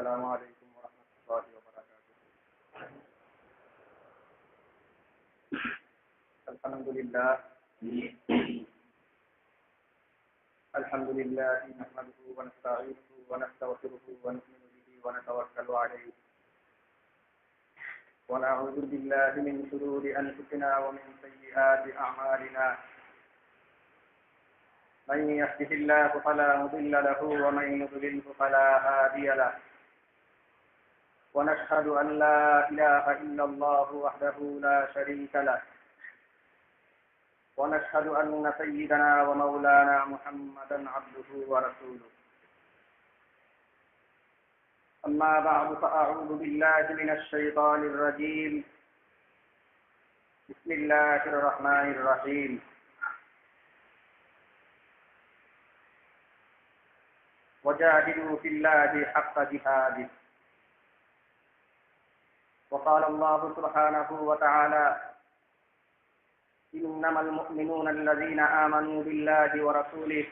السلام عليكم ورحمة الله وبركاته. الحمد لله نحمده ونستعينه ونستغفره ونؤمن به ونتوكل عليه ونعوذ بالله من شرور أنفسنا ومن سيئات أعمالنا. من يهده الله فلا مضل له ومن يضلله فلا هادي له. ونشهد أن لا إله إلا الله وحده لا شريك له. ونشهد أن سيدنا ومولانا محمدا عبده ورسوله. أما بعد فأعوذ بالله من الشيطان الرجيم. بسم الله الرحمن الرحيم. وجاهدوا في الله حق جهاده. وقال الله سبحانه وتعالى: إنما المؤمنون الذين آمنوا بالله ورسوله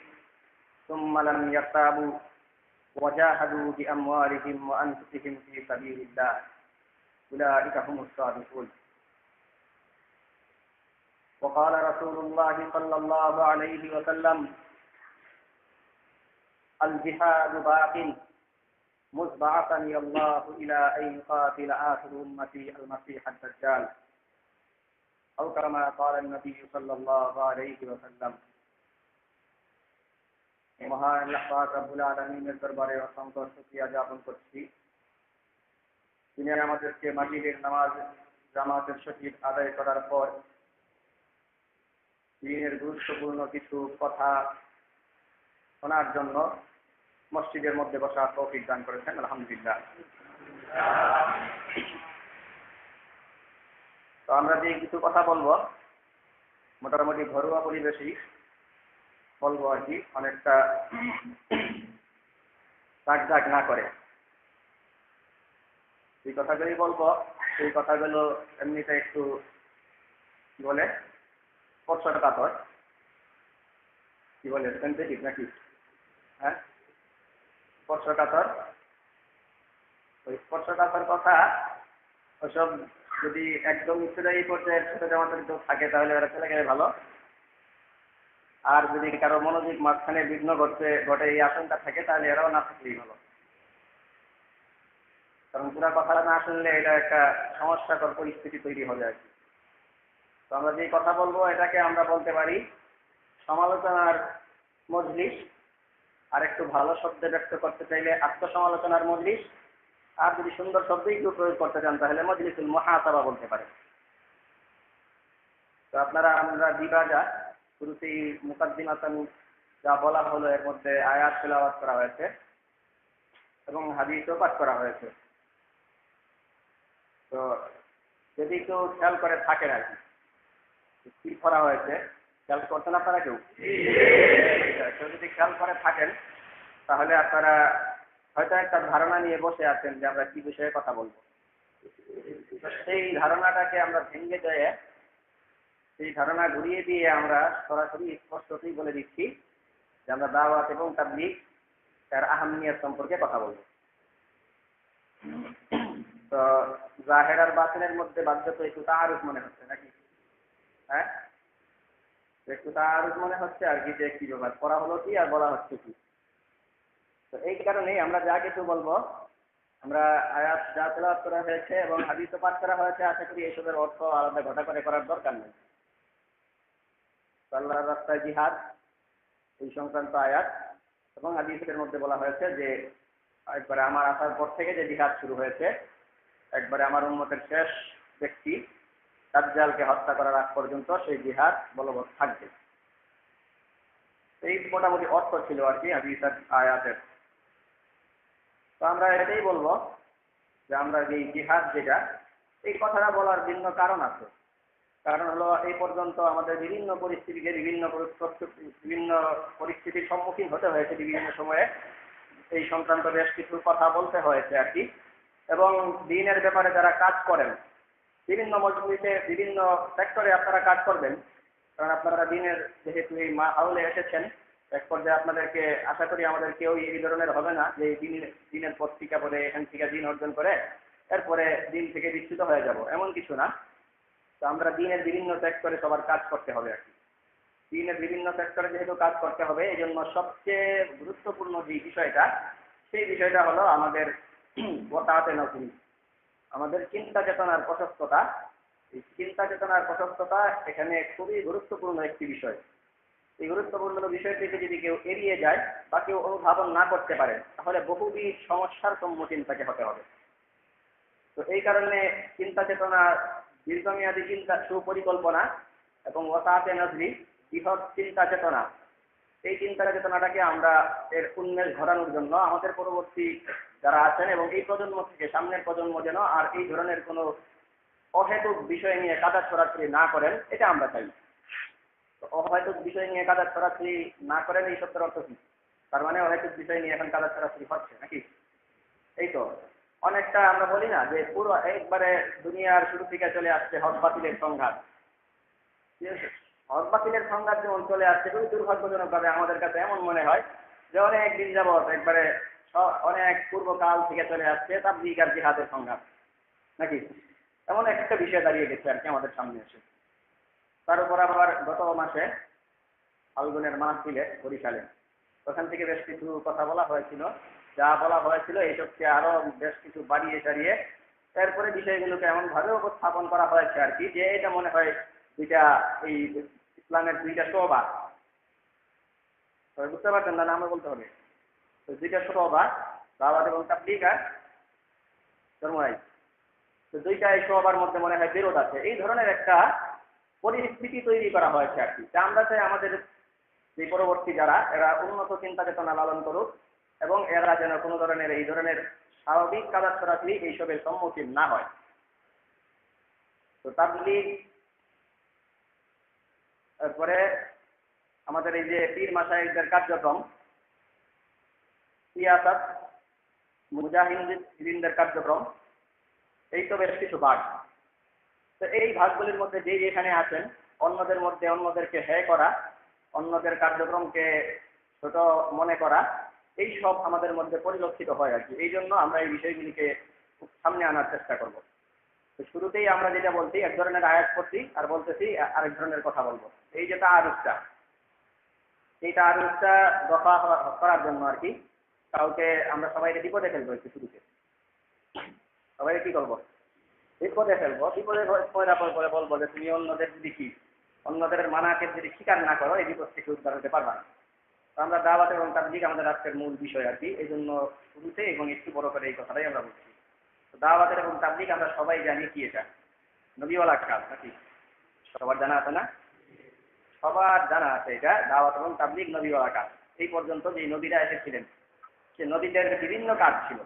ثم لم يرتابوا وجاهدوا بأموالهم وأنفسهم في سبيل الله أولئك هم الصادقون. وقال رسول الله صلى الله عليه وسلم: الجهاد باق مذ بعثني الله إلى أن يقاتل آخر أمتي المسيح الدجال أو كما قال النبي صلى الله عليه وسلم. মহান আল্লাহ পাক রব্বুল আলামিনের দরবারে অসংখ্য শুকরিয়া জ্ঞাপন করছি, তিনি আমাদেরকে মাগরিবের নামাজ জামাতের সহিত আদায় করার পর দিনের গুরুত্বপূর্ণ কিছু কথা শোনার জন্য মসজিদের মধ্যে বসার তৌফিক দান করেছেন। আলহামদুলিল্লাহ। তো আমরা যে কিছু কথা বলবো মোটামুটি ঘরোয়া পরিবেশেই বলবো আর কি, অনেকটা রাগ না করে এই কথাগুলি বলবো। এই কথাগুলো এমনিতে একটু বলে স্পর্শটা কাতর, কি বলে সেন্সিটিভ নাকি? হ্যাঁ, স্পর্শকাতর। ওই স্পর্শকাতর কথা ওসব যদি একদম ইত্যাদি পর্যায়ের ছোট জামাতের কেউ থাকে তাহলে ওরা চলে গেলে ভালো। আর যদি কারো মনোযোগ মাঝখানে বিঘ্ন ঘটে এই আশঙ্কা থাকে তাহলে এরাও না থাকলেই ভালো, কারণ পুরা কথাটা না শুনলে এটা একটা সমস্যাকর পরিস্থিতি তৈরি হয়ে যায়। তো আমরা যে কথা বলবো এটাকে আমরা বলতে পারি সমালোচনার মজলিস, আর একটু ভালো শব্দে ব্যক্ত করতে চাইলে আত্মসমালোচনার মজলিস, আর যদি সুন্দর শব্দই কেউ প্রয়োগ করতে চান তাহলে মজলিসুল মুহাসাবা বলতে পারে। তো আমরা দিবাজা শুরুতেই মুকাদ্দিমাতান যা বলা হলো এর মধ্যে আয়াত তেলাওয়াত করা হয়েছে এবং হাদিসও পাঠ করা হয়েছে। তো যদি কেউ খেয়াল করে থাকেন আর কি করা হয়েছে, খেয়াল করতেন আপনারা কেউ যদি খেয়াল করে থাকেন তাহলে আপনারা হয়তো একটা ধারণা নিয়ে বসে আছেন যে আমরা কি বিষয়ে কথা বলবো। সেই ধারণাটাকে আমরা ভেঙে দিয়ে, সেই ধারণা ঘুরিয়ে দিয়ে আমরা সরাসরি স্পষ্টতই বলে দিচ্ছি যে আমরা দাওয়াত এবং তাবলীগ তার আহমিয়ত সম্পর্কে কথা বলবো। তো জাহের আর বাতিনের মধ্যে বাধ্যত একটু তাআরুফ মনে হচ্ছে নাকি? হ্যাঁ, একটু তাআরুফ মনে হচ্ছে আর কি, যে কি ব্যাপার, পড়া হলো কি আর বলা হচ্ছে কি। তো এই কারণেই আমরা যা কিছু বলবো, আমরা আয়াত যা তেলাওয়াত করা হয়েছে এবং হাদিসও পাঠ করা হয়েছে, আশা করি এইসবের অর্থ আলাদা ঘটা করে করার দরকার নেই। আল্লাহর রাস্তায় জিহাদ এই সংক্রান্ত আয়াত এবং হাদিসের মধ্যে বলা হয়েছে যে একবারে আমার আসার পর থেকে যে জিহাদ শুরু হয়েছে, একবারে আমার উম্মতের শেষ ব্যক্তি দাজ্জালকে হত্যা করার আগ পর্যন্ত সেই জিহাদ বলবৎ থাকবে। এই মোটামুটি অর্থ ছিল আর কি হাদিসের আয়াতের। তো আমরা এটাই বলবো যে আমরা এই জিহাদ যেটা, এই কথাটা বলার ভিন্ন কারণ আছে। কারণ হলো এই পর্যন্ত আমাদের বিভিন্ন পরিস্থিতির সম্মুখীন হতে হয়েছে বিভিন্ন সময়ে, এই সংক্রান্ত বেশ কিছু কথা বলতে হয়েছে আর কি। এবং দ্বীনের ব্যাপারে যারা কাজ করেন বিভিন্ন মজলিসে বিভিন্ন সেক্টরে আপনারা কাজ করবেন, কারণ আপনারা দ্বীনের যেহেতু এই মাহৌলে এসেছেন এক পর্যায়ে আপনাদেরকে আশা করি আমাদের কেউ এই ধরনের হবে না যে দিনের পত্রিকা পড়ে এখান থেকে দিন অর্জন করে এরপরে দিন থেকে বিচ্যুত হয়ে যাব, এমন কিছু না। তো আমরা দিনের বিভিন্ন সেক্টরে সবার কাজ করতে হবে আর কি। দিনের বিভিন্ন সেক্টরে যেহেতু কাজ করতে হবে, এই জন্য সবচেয়ে গুরুত্বপূর্ণ যে বিষয়টা, সেই বিষয়টা হলো আমাদের ওয়াতাতে নজরি, আমাদের চিন্তা চেতনার প্রশস্ততা। এই চিন্তা চেতনার প্রশস্ততা এখানে খুবই গুরুত্বপূর্ণ একটি বিষয়। এই গুরুত্বপূর্ণ বিষয়টিকে যদি কেউ এড়িয়ে যায় বা কেউ অনুধাবন না করতে পারে, তাহলে বহুবিধ সমস্যার সম্মুখীন তাকে হতে হবে। তো এই কারণে চিন্তা চেতনা, দীর্ঘমেয়াদী চিন্তা সুপরিকল্পনা এবং ওয়াতাতে নজরি, বৃহৎ চিন্তা চেতনা, এই চিন্তা চেতনাটাকে আমরা এর উন্মেষ ঘটানোর জন্য আমাদের পরবর্তী যারা আছেন এবং এই প্রজন্ম থেকে সামনের প্রজন্ম যেন আর এই ধরনের কোনো অহেতুক বিষয় নিয়ে কাদা ছড়াছড়ি না করেন, এটা আমরা চাই। অহেতুক বিষয় নিয়ে কাদা ছড়াছড়ি না করেন এই সত্যের অর্থ কি? তার মানে অহেতুক বিষয় নিয়ে এখন কাদা ছড়াছড়ি হচ্ছে নাকি? এই তো অনেকটা আমরা বলি না যে পুরো একবারে দুনিয়ার শুরু থেকে চলে আসছে হক বাতিলের সংঘাত। হক বাতিলের সংঘাত যেমন চলে আসছে, খুবই দুর্ভাগ্যজনক ভাবে আমাদের কাছে এমন মনে হয় যে অনেক দিন যাবৎ একবারে অনেক পূর্বকাল থেকে চলে আসছে তাবলীগ আর জিহাদের সংঘাত নাকি, এমন একটা বিষয় দাঁড়িয়ে গেছে আর কি আমাদের সামনে এসে। তার উপর আবার গত মাসে ফাল্গুনের মাহফিলে বরিশালে, ওখান থেকে বেশ কিছু কথা বলা হয়েছিল। যা বলা হয়েছিল এইসবকে আরো বেশ কিছু বাড়িয়ে চাড়িয়ে এরপরে বিষয়গুলোকে এমন ভাবে উপস্থাপন করা হয়েছে আর কি, যে এটা মনে হয় দুইটা এই ইসলামের দুইটা শোভা। বুঝতে পারছেন না, আমরা বলতে হবে দুইটা শোভা, দাওয়াত এবং তাবলীগ আর ধর্মরাই। তো দুইটা এই শোভার মধ্যে মনে হয় বিরোধ আছে, এই ধরনের একটা পরিস্থিতি তৈরি করা হয়েছে আর কি। তা আমরা চাই আমাদের যে পরবর্তী যারা, এরা উন্নত চিন্তা চেতনা লালন করুক এবং এরা যেন কোনো ধরনের এই ধরনের স্বাভাবিক কাদা ছড়াছড়ি এইসবের সম্মুখীন না হয়। তো তাবলীগ, তারপরে আমাদের এই যে পীর মাশায়েখদের কার্যক্রম, সিয়াসাত, মুজাহিদিনদের কার্যক্রম, এই তো বেশ কিছু ভাগ। তো এই ভাগগুলির মধ্যে যে যেখানে আছেন, অন্যদের মধ্যে অন্যদেরকে হ্যাঁ করা, অন্যদের কার্যক্রমকে ছোট মনে করা, এই সব আমাদের মধ্যে পরিলক্ষিত হয় আর কি। এই জন্য আমরা এই বিষয়গুলিকে খুব সামনে আনার চেষ্টা করব। তো শুরুতেই আমরা যেটা বলছি, এক ধরনের আয়াত করছি আর বলতেছি আরেক ধরনের কথা বলবো। এই যেটা আরুষটা, এইটা আরুষটা দফা করার জন্য আর কি, কাউকে আমরা সবাইকে বিপদে ফেলবো একটু শুরুতে। সবাই কি করবো? বিপদে ফেলবো। বিপদে পরে বলবো যে তুমি অন্যদের যদি কি, অন্যদের মানাকে যদি স্বীকার না করো, এই বিপদ থেকে উদ্ধার হতে পারবা না। তো আমরা দাওয়াত এবং তাবলীগ আমাদের আজকের মূল বিষয় আর কি, এই জন্য শুরুতে এবং একটু বড় করে এই কথাটাই আমরা বলছি। তো দাওয়াতের এবং তাবলীগ আমরা সবাই জানি কি, এটা নবীওয়ালা কাজ নাকি? সবার জানা আছে না? সবার জানা আছে এটা, দাওয়াত এবং তাবলীগ নবীওয়ালা কাজ। এই পর্যন্ত যে নবীরা এসেছিলেন, সে নবীদের বিভিন্ন কাজ ছিল,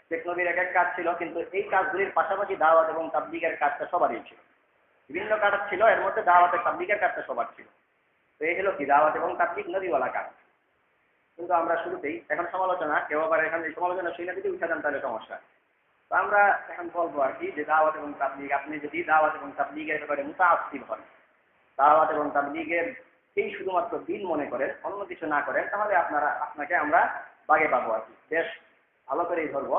শেখ নবীর এক এক কাজ ছিল, কিন্তু এই কাজগুলির পাশাপাশি দাওয়াত এবং তাবলীগের কাজটা সবারই ছিল। বিভিন্ন কাজ ছিল, এর মধ্যে দাওয়াত এবং তাবলীগের কাজটা সবার ছিল। তো এই হলো কি দাওয়াত এবং তাবলীগ নবীওয়ালা কাজ। কিন্তু আমরা শুরুতেই এখন সমালোচনা, কেউ আবার এখানে সমালোচনা শুনে যদি উঠে যান তাহলে সমস্যা। তো আমরা এখন বলবো আর কি যে দাওয়াত এবং তাবলীগ, আপনি যদি দাওয়াত এবং তাবলীগের ব্যাপারে মুতাআসসিব হন, দাওয়াত এবং তাবলীগের এই শুধুমাত্র দিন মনে করেন, অন্য কিছু না করেন, তাহলে আপনাকে আমরা বাগে পাবো আর কি। বেশ ভালো করেই ধরবো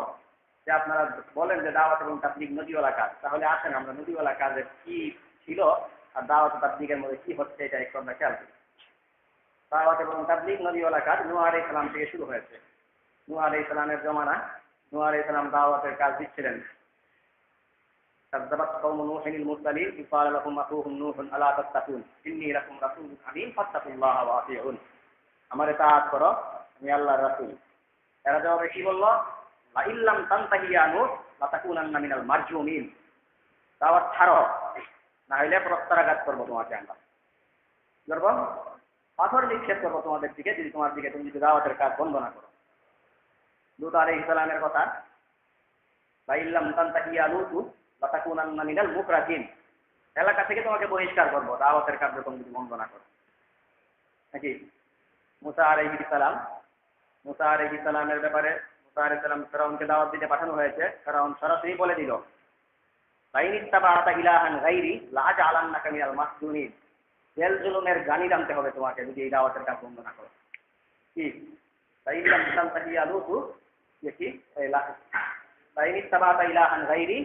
যে আপনারা বলেন যে দাওয়াত এবং তাবলীগ নদীওয়ালা কাজ, তাহলে আসেন আমরা নদীওয়ালা কাজের কি ছিল আর দাওয়াত তাবলীগের মধ্যে কি হচ্ছে এটা একটু আমরা খেয়াল করি। দাওয়াত এবং তাবলীগ নবীওয়ালা কাজ নূহ আলাইহিস সালাম থেকে শুরু হয়েছে। নূহ আলাইহিস সালামের জমানা, নূহ আলাইহিস সালাম দাওয়াতের কাজ দিচ্ছিলেন। কাযযাবাত কওমু নূহিল মুরসালিন ইয ক্বালা লাহুম আখুহুম নূহুন আলা তাত্তাকুন ইন্নী লাকুম রাসূলুন আমিন ফাত্তাকুল্লাহা ওয়া আতিউন। আমার ইতাআত করো, আমি আল্লাহর রাসূল। এরা জবাবে কি বলল? লা ইল্লাম তানতাহি ইয়া নূহ লাতাকুনান্না মিনাল মারজুমিন। দাওয়াত ছাড়ো, না হলে প্রত্যাঘাত করবো তোমাকে, আমরা করবো পাথর নিক্ষেপ করবো তোমাদের দিকে, যদি তুমি যদি দাওয়াতের কাজ বন্ধ না করো। লূত আলাইহিস সালামের কথা, লা ইল্লাম তানতাহি ইয়া লূত লাতাকুনান্না মিনাল মুখরাজিন। এলাকা থেকে তোমাকে বহিষ্কার করবো দাওয়াতের কার্যক্রম যদি বন্ধ না করো নাকি? মুসা আলাইহিস সালাম, মুসা আলাইহিস সালামের ব্যাপারে, মুসা আলাইহিস সালাম ফেরাউনকে দাওয়াত দিতে পাঠানো হয়েছে। ফেরাউন সরাসরি বলে দিল, লাইন ইত্তাবা'তা ইলাহান গায়রি লাআজআলান্নাকা মিনাল মাসজুনিন। জেল জুলুমের গানি জানতে হবে তোমাকে যদি এই দাওয়াতের কাজ বন্ধ না করো। কি তাই ইসলাম তাহিয়া লুতু কি তাই ইত্তাবাতা ইলাহান গায়রি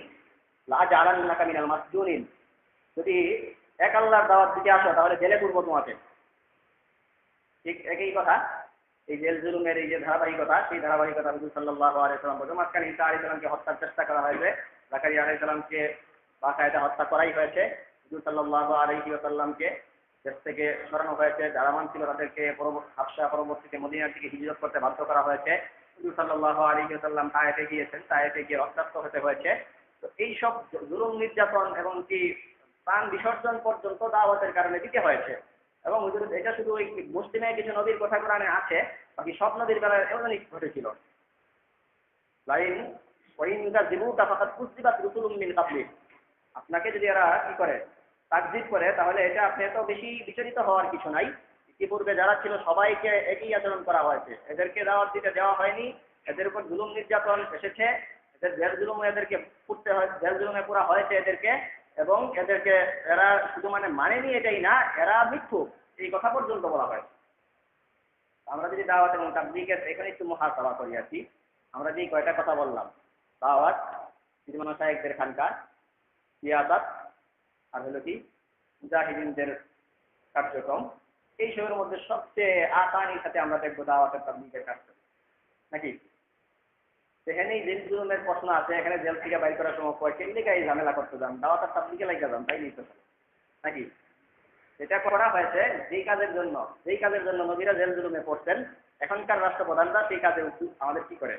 লা জাআলান্নাকা মিনাল মাসজুনিন, যদি এক আল্লাহর দাওয়াত দিতে আসো তাহলে জেলে পুরবো তোমাকে। ঠিক একই কথা, এই জেল জুলুমের এই যে ধারাবাহিকতা, সেই ধারাবাহিকতা রাসূল সাল্লাল্লাহু আলাইহি ওয়াসাল্লাম বলেন। মাঝখানে ঈসা আলাইহিস সালামকে হত্যার চেষ্টা করা হয়েছে, জাকারিয়া আলাইহিস সালামকে বাকায়দা হত্যা করাই হয়েছে, রাসূল সাল্লাল্লাহু আলাইহি ওয়াসাল্লামকে দেশ থেকে সরানো হয়েছে, যারা মান ছিল তাদেরকে হাবশা পরবর্তীতে মদিনার দিকে হিজরত করতে বাধ্য করা হয়েছে। রাসূল সাল্লাল্লাহু আলাইহি ওয়াসাল্লাম তায়েফে গিয়েছেন, তায়েফে গিয়ে রক্তাক্ত হতে হয়েছে। তো এই সব জুলুম নির্যাতন এবং কি প্রাণ বিসর্জন পর্যন্ত দাওয়াতের কারণে দিতে হয়েছে। এবং এটা শুধু ওই মুসলিমের কিছু নবীর কথা কোরআনে আছে, বাকি সব নদীর বেলায় এমনই ঘটেছিল। আপনাকে যদি এরা কি করে তাকজিব করে, তাহলে এটা আপনি এত বেশি বিচলিত হওয়ার কিছু নাই। ইতিপূর্বে যারা ছিল সবাইকে একই আচরণ করা হয়েছে, এদেরকে দাওয়াত দিতে দেওয়া হয়নি, এদের উপর জুলুম নির্যাতন এসেছে, এদের জেল জুলুম এদেরকে পুড়তে হয়, জেল জুলুমে পুরা হয়েছে এদেরকে, এবং এদেরকে এরা শুধু মানেনি এটাই না, এরা মিথ্যুক এই কথা পর্যন্ত বলা হয়। আমরা যদি দাওয়াত এবং তাবলীগের এখানে একটু মুহাসাবা করি আর কি, আমরা যে কয়টা কথা বললাম, দাওয়াত, জীবন শায়েখদের খানকা, সিয়াসাত, আর হলো কি মুজাহিদিনদের কার্যক্রম, এই সবের মধ্যে সবচেয়ে আসানির সাথে আমরা দেখবো দাওয়াতের তাবলীগের কার্যক্রম নাকি। সেখানেই জেল জুলুমের প্রশ্ন আছে, এখানে জেল থেকে বাইর করার সময় কেমনি গায়ে ঝামেলা করতে যান, দাওয়াতের তাবলীগে লাগিয়ে যান, তাই নিতে নাকি। এটা করা হয়েছে যেই কাজের জন্য নবীরা জেল জুলুমে পড়ছেন, এখনকার রাষ্ট্রপ্রধানরা সেই কাজে আমাদের কি করে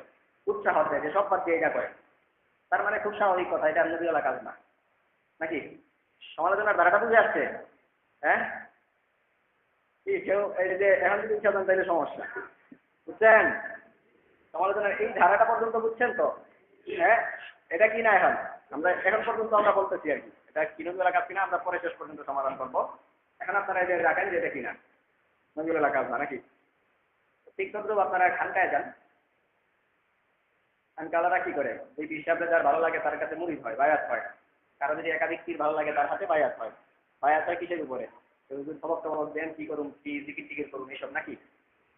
উৎসাহ দেয় যে সব বাদ দিয়ে এটা করে। তার মানে খুব স্বাভাবিক কথা, এটা নবীওয়ালা কাজ না নাকি। সমালোচনার ধারাটা বুঝে আসছে? হ্যাঁ, কি কেউ এই যে এখন যদি ইচ্ছা দেন তাইলে সমস্যা, বুঝছেন? সমালোচনার এই ধারাটা পর্যন্ত বুঝছেন তো? হ্যাঁ, এটা কি না এখন পর্যন্ত আমরা বলতেছি আর কি, এটা কি নবীওয়ালা কাজ কিনা আমরা পরে শেষ পর্যন্ত সমাধান করবো। এখন আপনারা এই যে রাখেন যে এটা কিনা নবীওয়ালা কাজ না নাকি। ঠিক তদ্রুপ আপনারা খানকায় যান, খানকালারা কি করে, ওই হিসাবে যার ভালো লাগে তার কাছে মুরিদ হয়, বায়াত হয়। কারো যদি একাধিক পীর ভালো লাগে তার হাতে বায়াত হয়। বায়াত হয় কিসের উপরে? সবক টবক দেন, কি করুন, কি জিকির টিকির করুন, এইসব নাকি।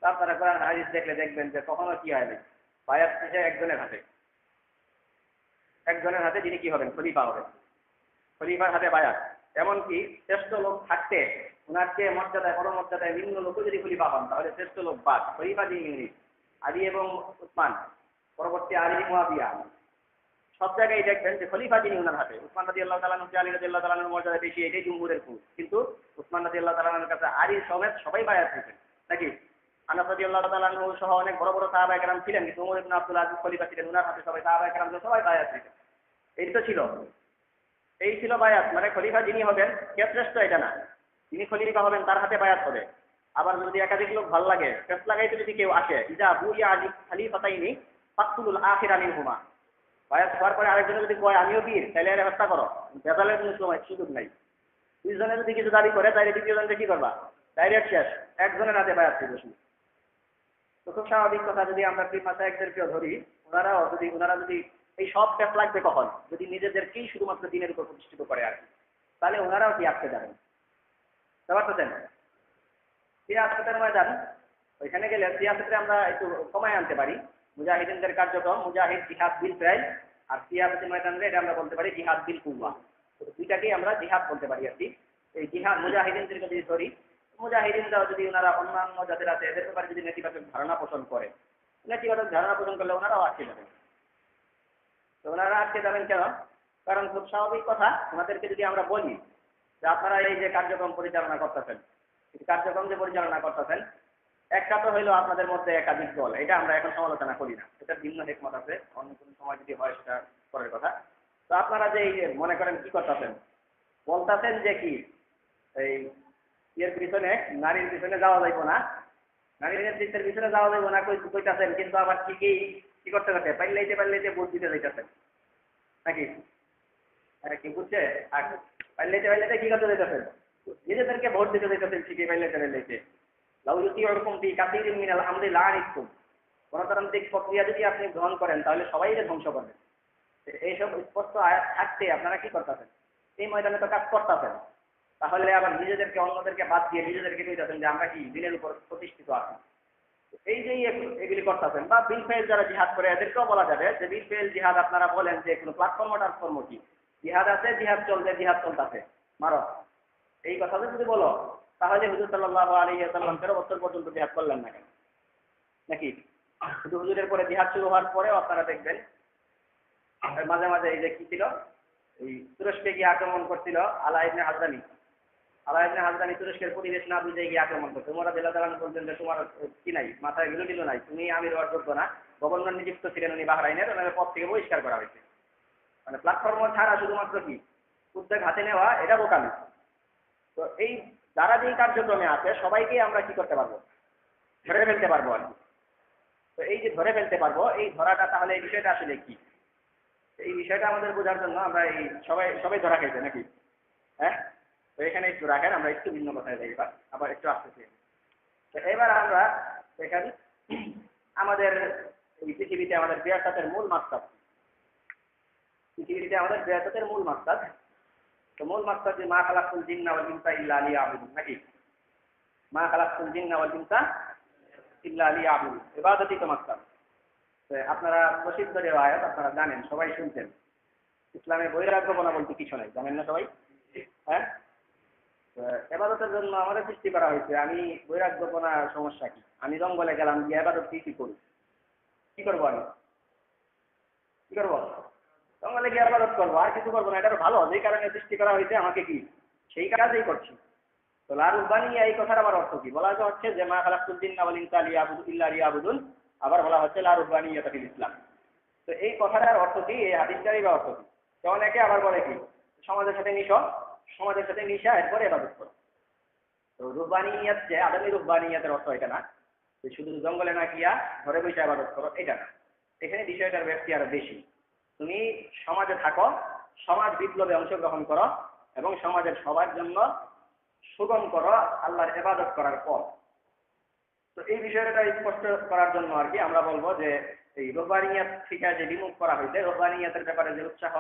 তো আপনারা কোরআন হাদিস দেখলে দেখবেন যে কখনো কি হয় না, বায়াত হচ্ছে একজনের হাতে যিনি কি হবেন, খলিফা হবেন, খলিফার হাতে বায়াত। এমনকি শ্রেষ্ঠ লোক থাকতে ওনার চেয়ে মর্যাদায় পরমর্যাদায় নিম্ন লোকও যদি খলিফা হন, তাহলে শ্রেষ্ঠ লোক বাদ, খলিফা যিনি আলী এবং উসমান, পরবর্তী আলী মুয়াবিয়া, সব জায়গায় দেখবেন যে খলিফা যিনি ওনার হাতে। উসমান রাদিয়াল্লাহু তাআলা আনহু, আলী রাদিয়াল্লাহু তাআলা আনহুর মর্যাদা বেশি, এটাই জumhurের কুল। কিন্তু উসমান রাদিয়াল্লাহু তাআলা আনহুর কাছে আলী সমেত সবাই বায়াত হয়েছেন নাকি। আনাস রাদিয়াল্লাহু তাআলা আনহু সহ অনেক বড় বড় সাহাবায়ে কেরাম ছিলেন, কিন্তু ওমর ইবনে আব্দুল আজিজ খলিফা ছিলেন, ওনার হাতে সবাই সাহাবায়ে কেরাম সবাই বায়াত হয়েছেন। এই তো ছিল, এই ছিল বায়াত। মানে খলিফা যিনি হবেন কে শ্রেষ্ঠ এটা না, যিনি খলিফা হবেন তার হাতে বায়াত হবে। আবার যদি একাধিক লোক ভালো লাগে, ফেস লাগাইতে যদি কেউ আসে, ইজা বুইয়া আলী খলিফাতাইনি ফাকতুল আখিরা মিনহুমা, বায়াত হওয়ার পরে আরেকজনে যদি কয় আমিও বীর, তাহলে এর হত্যা করো, বেজালের কোনো সুযোগ নাই। দুইজনে যদি কিছু দাবি করে, তাহলে দ্বিতীয়জনকে কি করবা, ডাইরেক্ট শেষ, একজনের হাতে বায়াত করবে শুধু। তো খুব স্বাভাবিক কথা, যদি আমরা পীর মাশায়েখদেরকেও ধরি, ওনারা যদি এই সব ফেস লাগবে কখন, যদি নিজেদেরকেই শুধুমাত্র দিনের উপর প্রতিষ্ঠিত করে আর কি, তাহলে ওনারাও কি আটকে যাবেন। বুঝতে পারতেছেন? সিয়াসতের ময়দান, ওইখানে গেলে সিয়াসতে আমরা একটু কমায় আনতে পারি মুজাহিদিনদের কার্যক্রম, মুজাহিদ জিহাদ বিল ফেল, আর সিয়াসতের ময়দানে এটা আমরা বলতে পারি জিহাদ বিল কুওয়া। দুইটাকেই আমরা জিহাদ বলতে পারি আর কি। এই জিহাদ মুজাহিদিনদেরকে যদি ধরি, মুজাহিদিনরাও যদি ওনারা অন্যান্য যাদের আছে এদের ব্যাপারে যদি নেতিবাচক ধারণা পোষণ করে, নেতিবাচক ধারণা পোষণ করলে ওনারাও আটকে যাবেন। তো ওনারা আটকে যাবেন কেন? কারণ খুব স্বাভাবিক কথা, ওনাদেরকে যদি আমরা বলি যে আপনারা এই যে কার্যক্রম পরিচালনা করতেছেন, কার্যক্রম যে পরিচালনা করতেছেন, একটা তো হইলো আপনাদের মধ্যে একাধিক দল, এটা আমরা এখন সমালোচনা করি না, এটা ভিন্ন হিকমত আছে, অন্য কোনো সময় যদি হয় সেটা পরের কথা। তো আপনারা যে মনে করেন কি করতেছেন, বলতেছেন যে কি এই এর পিছনে, নারীর পিছনে যাওয়া যাইব না, নারীর নেতৃত্বের পিছনে যাওয়া যাইব না কইতাছেন, কিন্তু আবার ঠিকই কি করতে পারছে, পাইলাইতে ভোট দিতে যাইতেছেন নাকি। কি বুঝছে? আর পাইলাইতে কি করতে যাইতেছেন, নিজেদেরকে ভোট দিতে যাইতেছেন ঠিকই, পাইলাইতে লাউযুতি ওরকম দি কাসীরিন মিনাল আমরি লাআনিতুম, গণতান্ত্রিক প্রক্রিয়া যদি আপনি গ্রহণ করেন তাহলে সবাই ধ্বংস করবেন। এইসব স্পষ্ট আয়াত থাকতে আপনারা কি করতেছেন, এই ময়দানে তো কাজ করতেছেন। তাহলে আবার নিজেদেরকে অন্যদেরকে বাদ দিয়ে নিজেদেরকে কইতেছেন যে আমরা কি দিনের উপর প্রতিষ্ঠিত আছি। এই যে এগুলি করতেছেন বা বিল ফেল যারা জিহাদ করে এদেরকেও বলা যাবে যে বিল ফেল জিহাদ আপনারা বলেন যে কোনো প্ল্যাটফর্ম ট্রান্সফর্ম কি জিহাদ আছে, জিহাদ চলছে, জিহাদ চলতেছে, মারো, এই কথা যদি বলো তাহলে হুজুর সাল্লাল্লাহু আলাইহি ওয়াসাল্লাম 13 বছর পর্যন্ত জিহাদ করলেন না কেন? নাকি শুধু হুজুরের পরে জিহাদ শুরু হওয়ার পরেও আপনারা দেখবেন মাঝে মাঝে এই যে কি ছিল, এই তুরস্কে গিয়ে আক্রমণ করছিল আলা ইবনে হাজরামি। আলা ইবনে হাজরামি তুরস্কের পরিবেশ না বুঝে গিয়ে আক্রমণ করতো। তোমরা বেলাদালান বলতেন যে তোমার কি নাই, মাথায় গিলো দিল নাই, তুমি আমির হওয়ার যোগ্য না। গভর্নর নিযুক্ত ছিলেন উনি বাহরাইনের, ওনার পদ থেকে বহিষ্কার করা হয়েছে। মানে প্ল্যাটফর্ম ছাড়া শুধুমাত্র কি উদ্যোগ হাতে নেওয়া, এটা বোকামি। তো এই যারা যেই কার্যক্রমে আছে সবাইকে আমরা কি করতে পারবো, ধরে ফেলতে পারবো আর কি। তো এই যে ধরে ফেলতে পারবো, এই ধরাটা তাহলে এই বিষয়টা আসলে কি, এই বিষয়টা আমাদের বোঝার জন্য আমরা এই সবাই ধরা খাইছে নাকি? হ্যাঁ, তো এখানে একটু রাখেন, আমরা একটু ভিন্ন কথায় যাই, এবার আবার একটু আসতেছি। তো এবার আমরা দেখেন আমাদের এই পৃথিবীতে আমাদের বিয়াসাতের মূল মাকসাদ, পৃথিবীতে আমাদের বিয়াসাতের মূল মাকসাদ, তো মূল মাকসাদ যে মা খালাকুল জিন্না ওয়াল ইনসা ইল্লা লিয়াবুদুন, নাকি? মা খালাকুল জিন্না ওয়াল ইনসা ইল্লা লিয়াবুদুন, ইবাদতই তো মাকসাদ। আপনারা প্রসিদ্ধ রিওয়ায়াত আপনারা জানেন, সবাই শুনছেন, ইসলামে বৈরাগ্যপনা বলতে কিছু নাই, জানেন না সবাই? হ্যাঁ, এবাদতের জন্য আমাদের সৃষ্টি করা হয়েছে। আমি বৈরাগ্যপনার সমস্যা কি, আমি জঙ্গলে গেলাম গিয়ে এবাদত কি করি, কি করবো, আমি কি করবো? জঙ্গলে গিয়ে এবাদত করবো, আর কিছু করবো না। এটা ভালো, যেই কারণে সৃষ্টি করা হয়েছে আমাকে কি সেই কাজেই করছি। তো লা রুহবানিয়া এই কথার আবার অর্থ কি? বলা হচ্ছে যে মা খালাকুল জিন্না ওয়াল ইনসা ইল্লা লিয়াবুদুন, আবার বলা হচ্ছে লা রুহবানিয়াতা ফিল ইসলাম। তো এই কথাটার অর্থ কি, এই হাদিসটারই বা অর্থ কি? তো অনেকে আবার বলে কি সমাজের সাথে মিশো, সমাজের সাথে মিশা এরপরে ইবাদত করো। তো রুহবানিয়াত যে আদমি রুহবানিয়াতের অর্থ এটা না যে শুধু জঙ্গলে না গিয়া ঘরে বসে ইবাদত করো, এটা না। এখানে বিষয়টার ব্যাপ্তি আরো বেশি। তুমি সমাজে থাকো, সমাজ বিপ্লবে অংশগ্রহণ করো এবং সমাজের সবার জন্য সুগম করো আল্লাহর ইবাদত করার পর। তো এই বিষয়টা স্পষ্ট করার জন্য আর কি আমরা বলবো যে এই রুহবানিয়াত থেকে যে বিমুখ করা হয়েছে, রুহবানিয়াতের ব্যাপারে যে উৎসাহ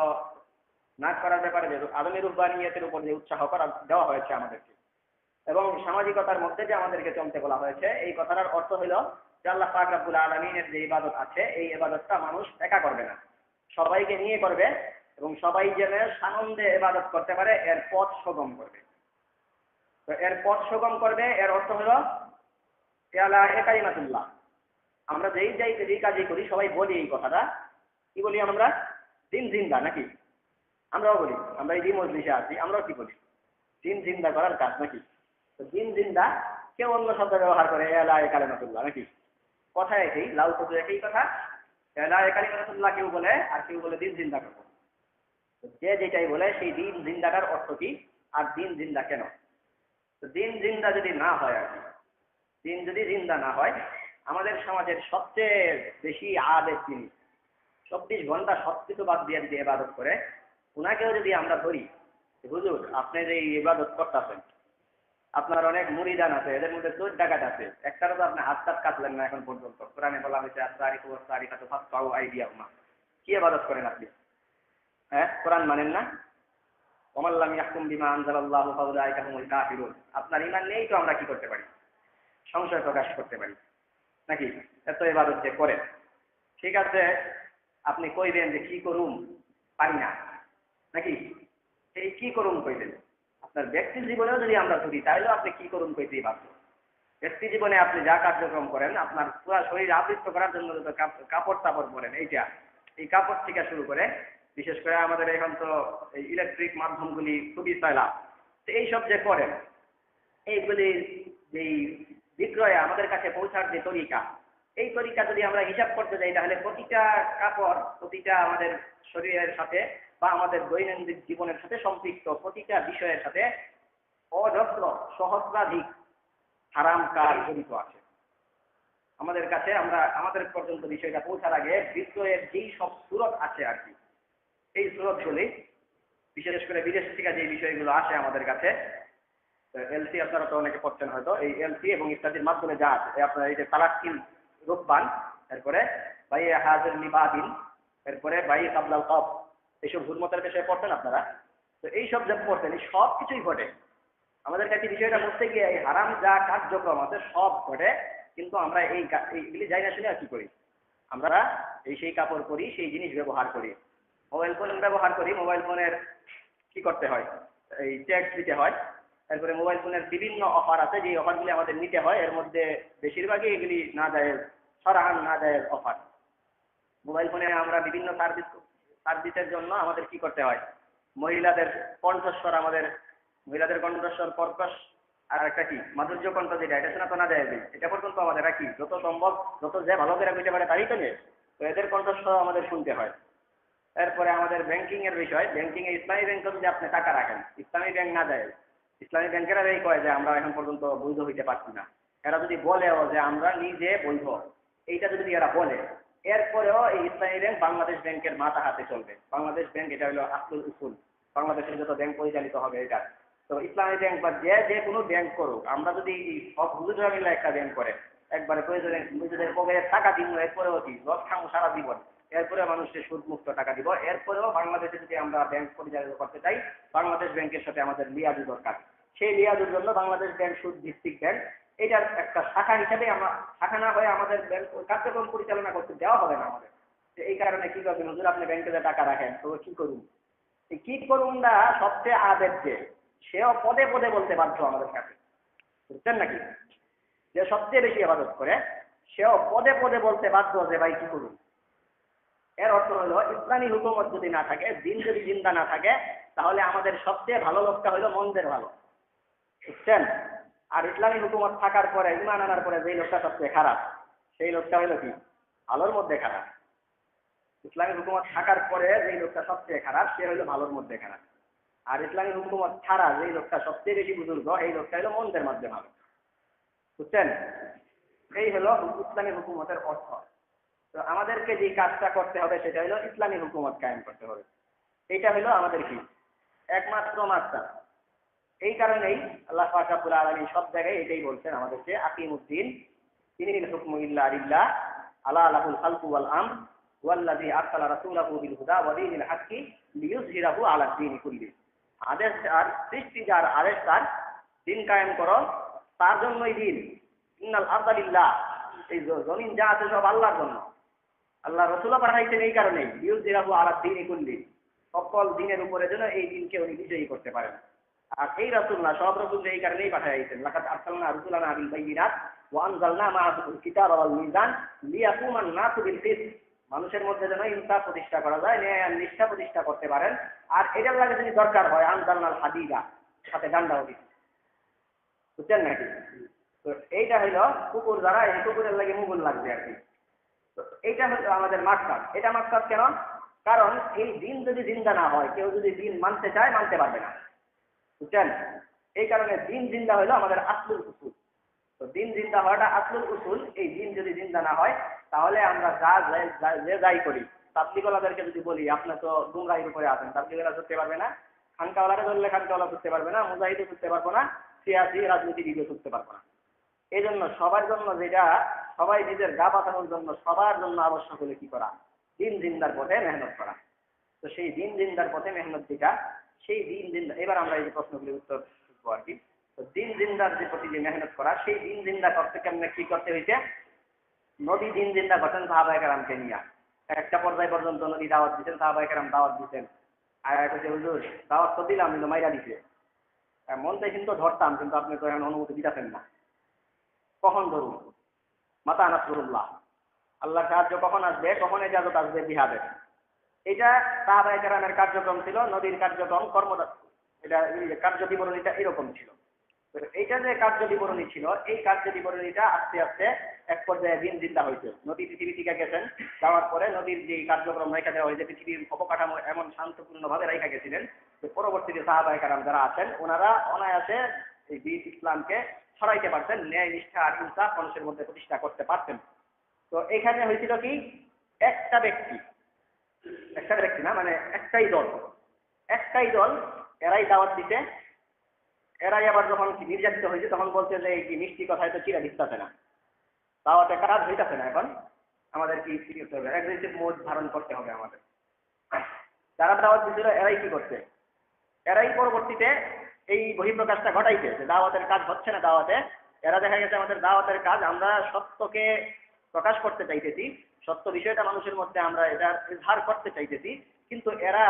না করার ব্যাপারে যে আদমি রুহবানিয়াতের উপর যে উৎসাহ করা দেওয়া হয়েছে আমাদেরকে এবং সামাজিকতার মধ্যে যে আমাদেরকে চলতে বলা হয়েছে, এই কথাটার অর্থ হলো যে আল্লাহ পাক রব্বুল আলামিনের যে ইবাদত আছে, এই ইবাদতটা মানুষ একা করবে না, সবাইকে নিয়ে করবে এবং সবাই যেন সানন্দে ইবাদত করতে পারে, এর পথ সুগম করবে। তো এর পথ সুগম করবে, এর অর্থ হলো ইয়ালা কালিমাতুল্লাহ। আমরা যেই কাজই করি সবাই বলি এই কথাটা, কি বলি আমরা? দিন জিন্দা, নাকি? আমরাও বলি, আমরা এই মজলিসে আছি, আমরাও কি বলি? দিন জিন্দা করার কাজ, নাকি? তো দিন জিন্দা কেউ অন্য শব্দ ব্যবহার করে এলা কালিমাতুল্লাহ, নাকি? কথা একই, লাউ শুধু একই কথা, এলা কালিমাতুল্লাহ কেউ বলে আর কেউ বলে দিন জিন্দা করবো। যে যেটাই বলে সেই দিন জিন্দাটার অর্থ কি আর দিন জিন্দা কেন? তো দিন জিন্দা যদি না হয় আর কি, দিন যদি জিন্দা না হয়, আমাদের সমাজের সবচেয়ে বেশি আবেদ তিনি 24 ঘন্টা সবকিছু বাদ দিয়ে যদি ইবাদত করে, উনাকেও যদি আমরা ধরি, হুজুর আপনি যে ইবাদত করতেছেন, আপনার অনেক মুরিদান আছে, এদের মধ্যে 4 ডাকাত আছে, একটারও তো আপনি হাত টাত কাটলেন না এখন পর্যন্ত। কোরআনে বলা হয়েছে আস-সারিকু ওয়াস-সারিকাতু ফাকতাউ আইদিয়াহুমা। কি ইবাদত করেন আপনি? হ্যাঁ, কোরআন মানেন না? ওমান লাম ইয়াহকুম বিমা আনজালাল্লাহু ফাউলাইকা হুমুল কাফিরুন। আপনার ঈমান নেই তো আমরা কি করতে পারি? সংশয় প্রকাশ করতে পারি, নাকি? এত ইবাদত যে করে, ঠিক আছে, আপনি কইবেন যে কি করুম, পারি না, নাকি? এই কি করুম কইবেন। আপনার ব্যক্তি জীবনেও যদি আমরা ধরি, তাহলেও আপনি কি করুন কইতেই বাধ্য। ব্যক্তি জীবনে আপনি যা কার্যক্রম করেন, আপনার পুরো শরীর আবৃত করার জন্য যত কাপড় তাপড় পরেন, এই কাপড় থেকে শুরু করে, বিশেষ করে আমাদের এখন তো এই ইলেকট্রিক মাধ্যমগুলি খুবই চলা, তো এইসব যে করেন, এইগুলি যেই বিক্রয়ে আমাদের কাছে পৌঁছার যে তরিকা, এই তরিকা যদি আমরা হিসাব করতে যাই, তাহলে প্রতিটা কাপড়, প্রতিটা আমাদের শরীরের সাথে বা আমাদের দৈনন্দিন জীবনের সাথে সম্পৃক্ত প্রতিটা বিষয়ের সাথে অজস্র সহস্রাধিক হারাম কাজ জড়িত আছে আমাদের কাছে। আমরা আমাদের পর্যন্ত বিষয়টা পৌঁছার আগে বিক্রয়ের যেই সব সুরত আছে আর কি, এই সুরতগুলি বিশেষ করে বিদেশ থেকে যে বিষয়গুলো আসে আমাদের কাছে, এলসি আপনারা তো অনেকে পড়ছেন হয়তো, এই এলসি এবং ইত্যাদির মাধ্যমে যা আছে, আপনার এই যে তালাক্কিল রূপবান, এরপরে বাই হাজির নিবাদিন, এরপরে বাই কাবলাল কফ, এইসব হুরমতের বিষয়ে পড়ছেন আপনারা। তো এইসব যা পড়ছেন, এই সব কিছুই ঘটে আমাদের কাছে বিষয়টা বুঝতে গিয়ে এই হারাম যা কার্যক্রম আছে সব ঘটে, কিন্তু আমরা এইগুলি যাই না শুনে আর কি করি, আমরা সেই কাপড় পরি, সেই জিনিস ব্যবহার করি, মোবাইল ফোন ব্যবহার করি, মোবাইল ফোনের কি করতে হয়, এই ট্যাক্স দিতে হয়। তারপরে মোবাইল ফোনের বিভিন্ন অফার আছে, যে অফারগুলি আমাদের নিতে হয়, এর মধ্যে বেশিরভাগই এগুলি না যায়, সরাহান না যায় অফার। মোবাইল ফোনে আমরা বিভিন্ন সার্ভিসের জন্য আমাদের কি করতে হয়, মহিলাদের কণ্ঠস্বর, মহিলাদের কণ্ঠস্বর কর্কশ, আর একটা কি মাধুর্য কণ্ঠ, যেটা এটা শোনা তো না যায়, এটা পর্যন্ত আমাদের কি যত সম্ভব, যত যে ভালো করে বুঝতে পারে তারই তো নেই, তো এদের কণ্ঠস্বর আমাদের শুনতে হয়। এরপরে আমাদের ব্যাংকিং এর বিষয়, ব্যাংকিং এ ইসলামী ব্যাংকে যদি আপনি টাকা রাখেন, ইসলামী ব্যাংক না যায়, ইসলামী ব্যাংকেরা এই কয় যে আমরা এখন পর্যন্ত বৈধ হইতে পারছি না। এরা যদি বলেও যে আমরা নিজে বৈধ, এইটা যদি এরা বলে, এরপরেও এই ইসলামী ব্যাংক বাংলাদেশ ব্যাংকের মাথা হাতে চলবে। বাংলাদেশ ব্যাংক এটা হলো আসল উসুল, বাংলাদেশের যত ব্যাংক পরিচালিত হবে এটা। তো ইসলামী ব্যাংক বা যে কোনো ব্যাংক করুক, আমরা যদি সব হুজুরা মিলে একটা ব্যাংক করে, একবারে প্রয়োজনে নিজেদের পকেটে টাকা দিব, এরপরেও কি লস খামো সারা জীবন, এরপরে মানুষকে সুদ মুক্ত টাকা দিব, এরপরেও বাংলাদেশে যদি আমরা ব্যাংক পরিচালিত করতে চাই, বাংলাদেশ ব্যাংকের সাথে আমাদের লিয়াজু দরকার। সেই লিয়াজুর জন্য বাংলাদেশ ব্যাংক সুদ ভিত্তিক ব্যাংক, এটার একটা শাখা হিসেবে আমরা, শাখা না হয়ে আমাদের ব্যাংক কার্যক্রম পরিচালনা করতে দেওয়া হবে না আমাদের। এই কারণে কি করবেন, হুজুর আপনি ব্যাংকে যে টাকা রাখেন, তো কি করুন, কি করুন না, সবচেয়ে আবেদ সেও পদে পদে বলতে বাধ্য আমাদের কাছে, বুঝছেন নাকি? যে সবচেয়ে বেশি ইবাদত করে সেও পদে পদে বলতে বাধ্য যে ভাই কি করুন। এর অর্থ হলো ইসলামী হুকুমত যদি না থাকে, দিন যদি জিন্দা না থাকে, তাহলে আমাদের সবচেয়ে ভালো লোকটা হলো মন্দের ভালো, বুঝছেন? আর ইসলামী হুকুমত থাকার পরে, ইমান আনার পরে যেই লোকটা সবচেয়ে খারাপ, সেই লোকটা হলো কি ভালোর মধ্যে খারাপ। ইসলামী হুকুমত থাকার পরে যেই লোকটা সবচেয়ে খারাপ, সে হলো ভালোর মধ্যে খারাপ। আর ইসলামী হুকুমত ছাড়া যেই লোকটা সবচেয়ে বেশি বুজুর্গ, এই লোকটা হলো মন্দের মধ্যে ভালো, বুঝছেন? এই হলো ইসলামী হুকুমতের অর্থ। তো আমাদেরকে যে কাজটা করতে হবে সেটা হলো ইসলামী হুকুমত কায়েম করতে হবে। এইটা হলো আমাদের কি একমাত্র মাত্রা। এই কারণেই আল্লাহ পাক রব্বুল আলামিন সব জায়গায় এটাই বলছেন আমাদেরকে, আকিমুদ্দিন ইনিল হুকমু ইল্লা লিল্লাহ আলা লাহুল খালকু ওয়াল আমর ওয়াল্লাযী আরসালা রাসূলাহু বিল হুদা ওয়া দীনিল হাক্কি লিইয়ুযহিরাহু আলা দ্বীনি কুল্লি। আদেশ আর সৃষ্টি যার, আদেশ তার, দিন কায়েম করো তার জন্যই দিন। ইন্নাল আরদা লিল্লাহ, এই জমিন যা আছে সব আল্লাহর জন্য। আল্লাহ রাসূলও পাঠাইছেন এই কারণেই, লিইয়ুযহিরাহু আলা দ্বীনি কুল্লি, সকল দিনের উপরে যেন এই দিনকে উনি বিজয়ী করতে পারেন। আর এই রাসূল না, সব রাসূল এই কারণেই পাঠাইছেন, লাকাদ আরসালনা রাসূলানা বিল বাইয়িনাত ওয়া আনজালনা মাআহুল কিতাবা ওয়াল মিজান লিয়াকুমান নাসু বিল কিসত, মানুষের মধ্যে যেন ইনসাফ প্রতিষ্ঠা করা যায়, ন্যায় আর নিষ্ঠা প্রতিষ্ঠা করতে পারেন। আর এটার লাগে যদি দরকার হয় আনজালনাল হাদিদা, সাথে ডান্ডাও দিন, বুঝছেন নাকি? তো এইটা হইলো কুকুর দ্বারা, এই কুকুরের লাগে মুগুল লাগবে আর কি। তো এইটা হলো আমাদের মাকসাদ। এটা মাকসাদ কেন? কারণ এই দিন যদি জিন্দা না হয়, কেউ যদি দিন মানতে চায় মানতে পারবে না, বুঝছেন? এই কারণে দিন জিন্দা হইলো আমাদের আসলুল উসুল। তো দিন জিন্দা হওয়াটা আসলুল উসুল। এই দিন যদি জিন্দা না হয়, তাহলে আমরা যে যাই করি, তাবলিগওয়ালাদেরকে যদি বলি আপনার তো গুমরাহির উপরে আছেন, তাবলিগওয়ালা করতে পারবে না, খানকাওয়ালাকে ধরলে খানকাওয়ালা করতে পারবে না, মুজাহিদও করতে পারবো না, সিয়াসি রাজনীতিবিদও করতে পারবো না। এই জন্য সবার জন্য, যেটা সবাই নিজের গা বাঁচানোর জন্য সবার জন্য আবশ্যক হলে কি করা, দিন জিন্দার পথে মেহনত করা। তো সেই দিন জিন্দার পথে মেহনত যেটা, সেই দিন জিন্দা, এবার আমরা এই যে প্রশ্নগুলির উত্তর শুনবো আর কি। তো দিন জিন্দার যে প্রতি যে মেহনত করা, সেই দিন জিন্দা করতে কেমনে কি করতে হয়েছে, নবী দিন জিন্দা করতেন সাহাবায়ে কেরামকে নিয়ে। একটা পর্যায় পর্যন্ত নবী দাওয়াত দিতেন, সাহাবায়ে কেরাম দাওয়াত দিতেন। আর একটা হুজুর দাওয়াত তো দিলাম কিন্তু মাইরা দিছে, মন চাই কিন্তু ধরতাম, কিন্তু আপনি তো এখন অনুমতি দিতেছেন না। কখন ধরুন? মাতা নাসরুল্লাহ, আল্লাহর সাহায্য কখন আসবে, কখন ইজাজত আসবে জিহাদের। এটা সাহাবায়ে কেরামের কার্যক্রম ছিল, নবীর কার্যক্রম এটা কার্য বিবরণীটা এরকম ছিল। এইটা যে কার্য বিবরণী ছিল, এই কার্য বিবরণীটা আস্তে আস্তে এক পর্যায়ে দিন জিন্দা হয়েছে। নবী পৃথিবী থেকে গেছেন, যাওয়ার পরে নবীর যে কার্যক্রম রেখা দেওয়া হয়েছে, পৃথিবীর অবকাঠামো এমন শান্তপূর্ণভাবে রেখা গেছিলেন যে পরবর্তীতে সাহাবায়ে কেরাম যারা আছেন, ওনারা অনায়াসে এই দিন ইসলামকে ছড়াইতে পারতেন, ন্যায় নিষ্ঠা আর ইনসাফ মানুষের মধ্যে প্রতিষ্ঠা করতে পারতেন। তো এখানে হয়েছিল কি, একটা ব্যক্তি না, মানে একটাই দল, এরাই দাওয়াত দিতে, এরাই আবার যখন নির্যাতিত হয়েছে তখন বলছে যে এই মিষ্টি কথায় তো চিরা দিচ্ছে না, দাওয়াতে কাজ হইতেছে না, এখন আমাদের কি করতে হবে, অ্যাগ্রেসিভ মোড ধারণ করতে হবে আমাদের। যারা দাওয়াত দিছিল এরাই কি করছে, এরাই পরবর্তীতে এই বহিঃপ্রকাশটা ঘটাইছে যে দাওয়াতের কাজ হচ্ছে না দাওয়াতে। এরা দেখা গেছে আমাদের দাওয়াতের কাজ, আমরা সত্যকে প্রকাশ করতে চাইতেছি, সত্য বিষয়টা মানুষের মধ্যে আমরা এটা ইজহার করতে চাইতেছি, কিন্তু এরা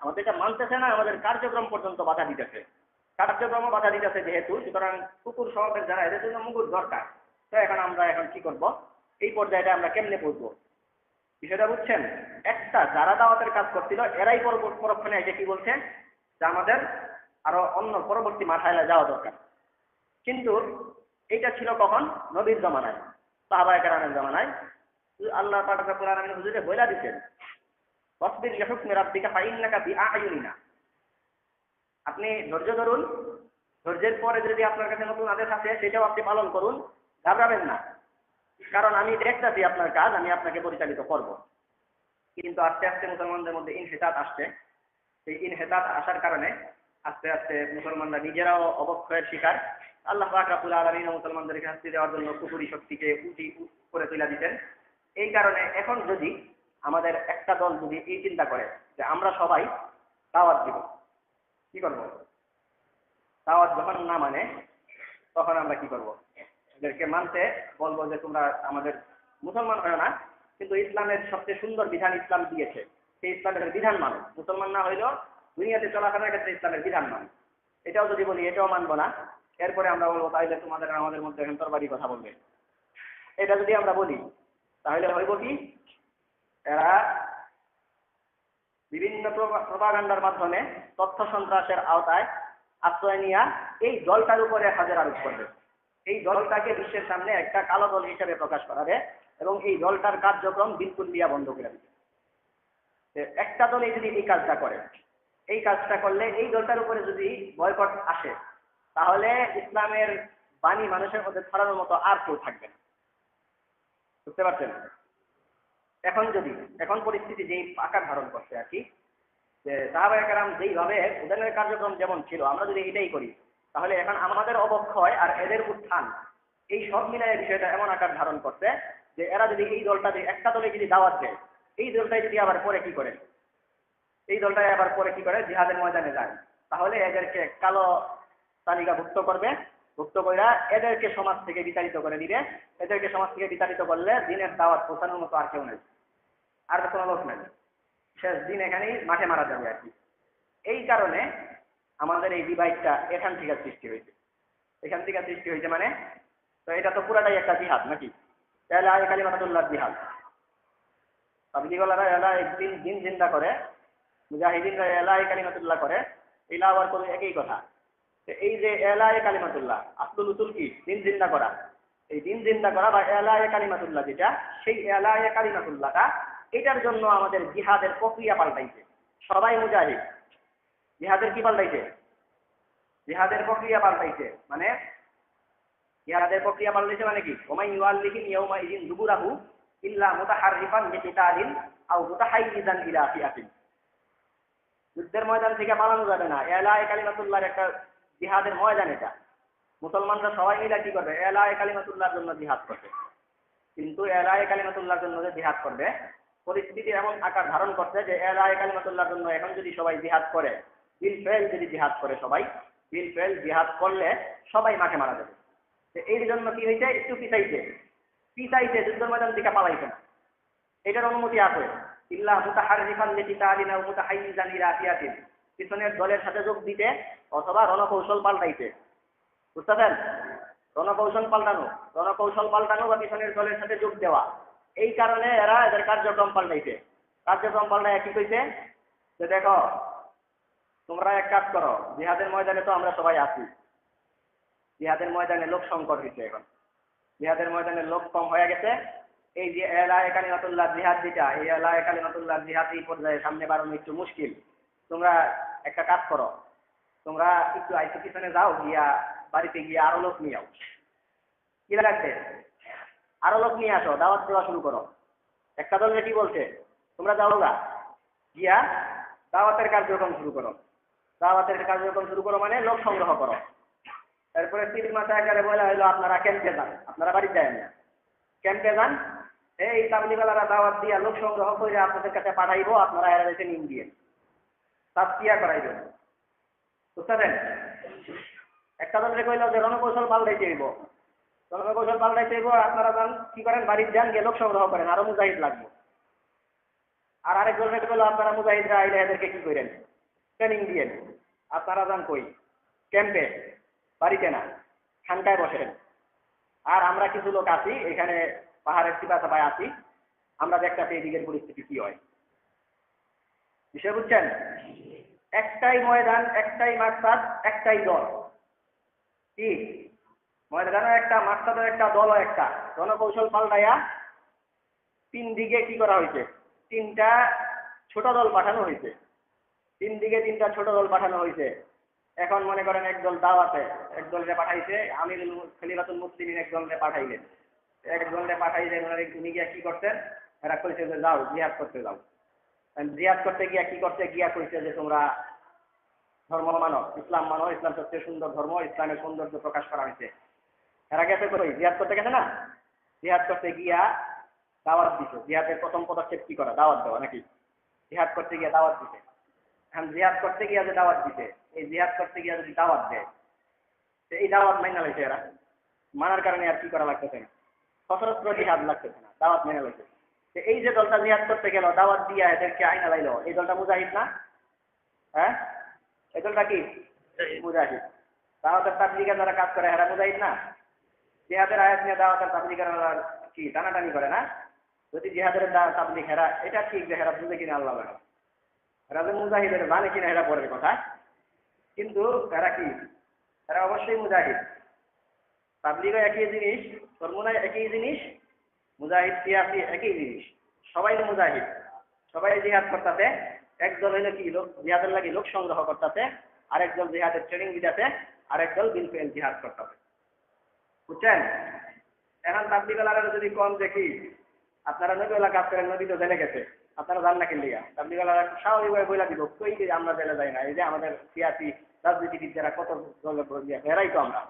আমাদের এটা মানতেছে না, আমাদের কার্যক্রম পর্যন্ত বাধা দিতেছে। কার্যক্রমও বাধা দিতেছে যেহেতু, সুতরাং কুকুর স্বভাবের যারা এদের জন্য মুগুর দরকার। তো আমরা এখন কি করব, এই পর্যায়েটা আমরা কেমনে পড়বো বিষয়টা বুঝছেন? একটা যারা দাওয়াতের কাজ করছিল এরাই পরক্ষণে এসে কি বলছে যে আমাদের আরো অন্য পরবর্তী মাথায় যাওয়া দরকার। কিন্তু এইটা ছিল কখন? নবীর জমানায়, সাহাবায়ে কেরামের জমানায়। আল্লাহ পাক রব্বুল আলামিন হুজুরে বইলা দিতেন, ওয়াসবির লিহুকমি রাব্বিকা ফাইন্নাকা বিআয়ুনিনা। আপনি ধৈর্য ধরুন, ধৈর্যের পরে যদি আপনার কাছে নতুন আদেশ আছে সেটাও আপনি পালন করুন, ঘাবড়াবেন না, কারণ আমি দেখতেছি আপনার কাজ, আমি আপনাকে পরিচালিত করব। কিন্তু আস্তে আস্তে মুসলমানদের মধ্যে ইনহিতাত আসছে। এই ইনহিতাত আসার কারণে আস্তে আস্তে মুসলমানরা নিজেরাও অবক্ষয়ের শিকার। আল্লাহ পাক রব্বুল আলামিন মুসলমানদেরকে শাস্তি দেওয়ার জন্য কুফরি শক্তিকে করে তুলে দিতেন। এই কারণে এখন যদি আমাদের একটা দল যদি এই চিন্তা করে যে আমরা সবাই দাওয়াত দিব, কি করব? দাওয়াত যখন না মানে তখন আমরা কি করব? এদেরকে মানতে বলবো যে তোমরা আমাদের মুসলমান হয় না, কিন্তু ইসলামের সবচেয়ে সুন্দর বিধান ইসলাম দিয়েছে, সেই ইসলামের বিধান মানো। মুসলমান না হইলেও দুনিয়াতে চলাফেরার ক্ষেত্রে ইসলামের বিধান মানো। এটাও যদি বলি এটাও মানবো না, এরপরে আমরা বলবো তাইলে তোমাদের আমাদের মধ্যে এখন তরবারি কথা বলবে। এটা যদি আমরা বলি তাহলে হইব কি, এরা বিভিন্ন প্রপাগান্ডার মাধ্যমে তথ্য সন্ত্রাসের আওতায় আশ্রয় নিয়ে এই দলটার উপরে হাজার আরোপ করবে, এই দলটাকে বিশ্বের সামনে একটা কালো দল হিসেবে প্রকাশ করাবে এবং এই দলটার কার্যক্রম বিলকুল দিয়া বন্ধ করে দিবে। একটা দল যদি এই কাজটা করে, এই কাজটা করলে এই দলটার উপরে যদি বয়কট আসে তাহলে ইসলামের বাণী মানুষের মধ্যে ছড়ানোর মতো আর কেউ থাকবে না। বুঝতে পারছেন? এখন পরিস্থিতি যেই আকার ধারণ করছে আর কি, যে সাহাবায়ে কেরাম যেইভাবে ওদের কার্যক্রম যেমন ছিল আমরা যদি এটাই করি তাহলে এখন আমাদের অবক্ষয় আর এদের উত্থান এই সব মিলায় বিষয়টা এমন আকার ধারণ করছে যে এরা যদি এই দলটা একটা দলে যদি দাওয়াত দেয়, এই দলটাই যদি আবার পরে কি করে, এই দলটাই আবার পরে কি করে জিহাদের ময়দানে যায়, তাহলে এদেরকে কালো তালিকাভুক্ত করবে, ভুক্ত করে এদেরকে সমাজ থেকে বিতাড়িত করে দিবে। এদেরকে সমাজ থেকে বিতাড়িত করলে দিনের দাওয়াত পৌঁছানোর মতো আর কেউ নেই, আর কোনো লোক নেই, শেষ দিন এখানেই মাঠে মারা যাবে আর কি। এই কারণে আমাদের এই ডিভাইডটা এখান থেকে সৃষ্টি হয়েছে। এখান থেকে সৃষ্টি হয়েছে মানে, তো এটা তো পুরাটাই একটা জিহাদ নাকি? এলা কালিমাতুল্লাহ জিহাদ। তাবলীগওয়ালারা এলা একদিন দিন জিন্দা করে, মুজাহিদিনরা এলা কালিমাতুল্লাহ করে, এলা আবার করে একই কথা। এই যে এলা কালিমাতুল্লাহ আসলুল উসুল কি? দিন জিন্দা করা। এই দিন জিন্দা করা বা এলা কালিমাতুল্লাহ যেটা, সেই এলা কালিমাতুল্লাহটা এটার জন্য আমাদের জিহাদের প্রক্রিয়া পাল্টাইছে। সবাই মুজাহিদ, জিহাদের কি পাল্টাইছে? জিহাদের প্রক্রিয়া পাল্টাইছে। মানে জিহাদের প্রক্রিয়া পাল্টাইছে মানে কি? ওমাই ইউআল্লিহিম ইয়াউমা ইযিন দুবুরাহু ইল্লা মুতাহাররিফান লিকিতালিন আও মুতাহাইয়িজান ইলা ফিআতিন। যুদ্ধের ময়দান থেকে পালানো যাবে না। এলা কালিমাতুল্লাহর একটা জিহাদের ময়দান এটা। মুসলমানরা সবাই মিলে কি করবে? এলা কালিমাতুল্লাহর জন্য জিহাদ করবে। কিন্তু এলা কালিমাতুল্লাহর জন্য যে জিহাদ করবে, পরিস্থিতি এমন আকার ধারণ করছে যে এলা কালিমাতুল্লাহর জন্য এখন যদি সবাই জিহাদ করে, বিল ফেল যদি জিহাদ করে, সবাই বিল ফেল জিহাদ করলে সবাই মাঠে মারা যাবে। এই জন্য কি হয়েছে? একটু পিছাইছে, যুদ্ধের ময়দান থেকে পালাইছে না। এটার অনুমতি আছে। ইল্লা মুতাহাররিফান লিকিতালিন আও মুতাহাইয়িজান ইলা ফিআতিন, পিছনের দলের সাথে যোগ দিতে অথবা রণকৌশল পাল্টাইতে। বুঝতেছেন? রণকৌশল পাল্টানো বা পিছনের দলের সাথে যোগ দেওয়া। এই কারণে এরা এদের কার্যক্রম পাল্টাইছে। কার্যক্রম পাল্টায় কি কইছে যে দেখো তোমরা এক কাজ করো, জিহাদের ময়দানে তো আমরা সবাই আছি, জিহাদের ময়দানে লোক সংকট হয়েছে, এখন জিহাদের ময়দানে লোক কম হয়ে গেছে। এই যে এলা কালিমাতুল্লাহ জিহাদ যেটা, এই এলা কালিমাতুল্লাহ জিহাদ এই পর্যায়ে সামনে বাড়ানো একটু মুশকিল। তোমরা একটা কাজ করো, তোমরা একটু আইসি পিছনে যাও, গিয়া বাড়িতে গিয়ে আরো লোক নিয়ে যাও। কি লাগছে? আরো লোক নিয়ে আসো, দাওয়াত দেওয়া শুরু করো। একটা দল কি বলছে? তোমরা যাও গা, গিয়া দাওয়াতের কার্যক্রম শুরু করো। দাওয়াতের কার্যক্রম শুরু করো মানে লোক সংগ্রহ করো। তারপরে 3 মাস আগে বলা হলো আপনারা ক্যাম্পে যান, আপনারা বাড়ি যায় না, ক্যাম্পে যান। এই তাবলীগওয়ালারা দাওয়াত দিয়া লোক সংগ্রহ করে আপনাদের কাছে পাঠাইবো, আপনারা এরা এসে নিন দিয়ে তাজকিয়া করাইবেন। বুঝতে পারেন? একটা দলরে কইল যে রণকৌশল পাল্টাইতে হইব, রণকৌশল পাল্টাইতে হইব, আপনারা যান কি করেন, বাড়ির যান গিয়ে লোক সংগ্রহ করেন, আরো মুজাহিদ লাগবে। আর আরেক দলরে কইল আপনারা মুজাহিদরা আইলে এদেরকে কি করেন, ট্রেনিং দিয়েন। আপনারা যান কই, ক্যাম্পে, বাড়িতে না, খানকায় বসেন। আর আমরা কিছু লোক আছি এখানে পাহাড়ের চিপাচাপায় আছি, আমরা দেখতে এই দিকের পরিস্থিতি কি হয়। বিষয় বুঝছেন? একটাই ময়দান, একটাই মাকসাদ, একটাই দল। কি ময়দানও একটা, মাকসাদও একটা, দলও একটা। রণকৌশল পাল্টাইয়া তিন দিকে কি করা হয়েছে, তিনটা ছোট দল পাঠানো হয়েছে। তিন দিকে তিনটা ছোট দল পাঠানো হয়েছে। এখন মনে করেন একদল দাওয়াতে, একদলরে পাঠাইছে আমিরুল খলিফাতুল মুসলিমিন, একদলরে পাঠাইলেন। একদলরে পাঠাইলেন, উনি গিয়া কি করতেন, এরা কইছে যে যাও জিহাদ করতে যাও। জিহাদ করতে গিয়া কি করতে গিয়া কইছে যে তোমরা ধর্ম মানো, ইসলাম মানো, ইসলাম সবচেয়ে সুন্দর ধর্ম, ইসলামের সৌন্দর্য প্রকাশ করা হয়েছে। এরা গেছে কই, জিহাদ করতে গেছে না? জিহাদ করতে গিয়া দাওয়াত দিছে। জিহাদের প্রথম পদক্ষেপ কি করা, দাওয়াত দেওয়া নাকি? জিহাদ করতে গিয়া দাওয়াত দিছে। এখন জিহাদ করতে গিয়া যে দাওয়াত দিছে, এই জিহাদ করতে গিয়া যদি দাওয়াত দেয়, এই দাওয়াত মাইনা লাইছে এরা। মানার কারণে আর কি করা লাগতেছে না, সশস্ত্র জিহাদ লাগতেছে না, দাওয়াত মাইনা লাইছে। এই যে দলটা জিহাদ করতে গেল, দাওয়াত দিয়া এদেরকে আইনা লাইলো, এই দলটা মুজাহিদ না? হ্যাঁ, এই দলটা কি মুজাহিদ? দাওয়াতের তাবলীগে যারা কাজ করে এরা মুজাহিদ না? জিহাদের আয়াত নিয়ে দাওয়াতের তাবলীগের কি টানাটানি করে না? যদি জিহাদের তাবলীগ হেরা, এটা ঠিক যে হেরা বুঝে কিনা আল্লাহ জানে, এরা যে মুজাহিদের জানে কিনা এরা পরের কথা, কিন্তু এরা কি, এরা অবশ্যই মুজাহিদ। তাবলীগও একই জিনিস, চরমুনায় একই জিনিস, মুজাহিদ সিয়াসি একই জিনিস, সবাই মুজাহিদ, সবাই জিহাদ করতেছে। একদল হইলো কি লোক জিহাদের লাগি লোক সংগ্রহ করতেছে, আরেকদল জিহাদের ট্রেনিং দিতেছে, আরেকদল বিলফেল জিহাদ করতেছে। বুঝছেন? এখন তাবলীগওয়ালারা যদি কম দেখি আপনারা নবীওয়ালা কাজ করেন, নবী তো জেলে গেছে, আপনারা জান না কিনলিয়া, তাবলীগওয়ালারা স্বাভাবিকভাবে বইলা দিব কই যে আমরা জেলে যাই না, এই যে আমাদের সিয়াসি রাজনীতিবিদরা কত দলে হেরাই তো আমরা,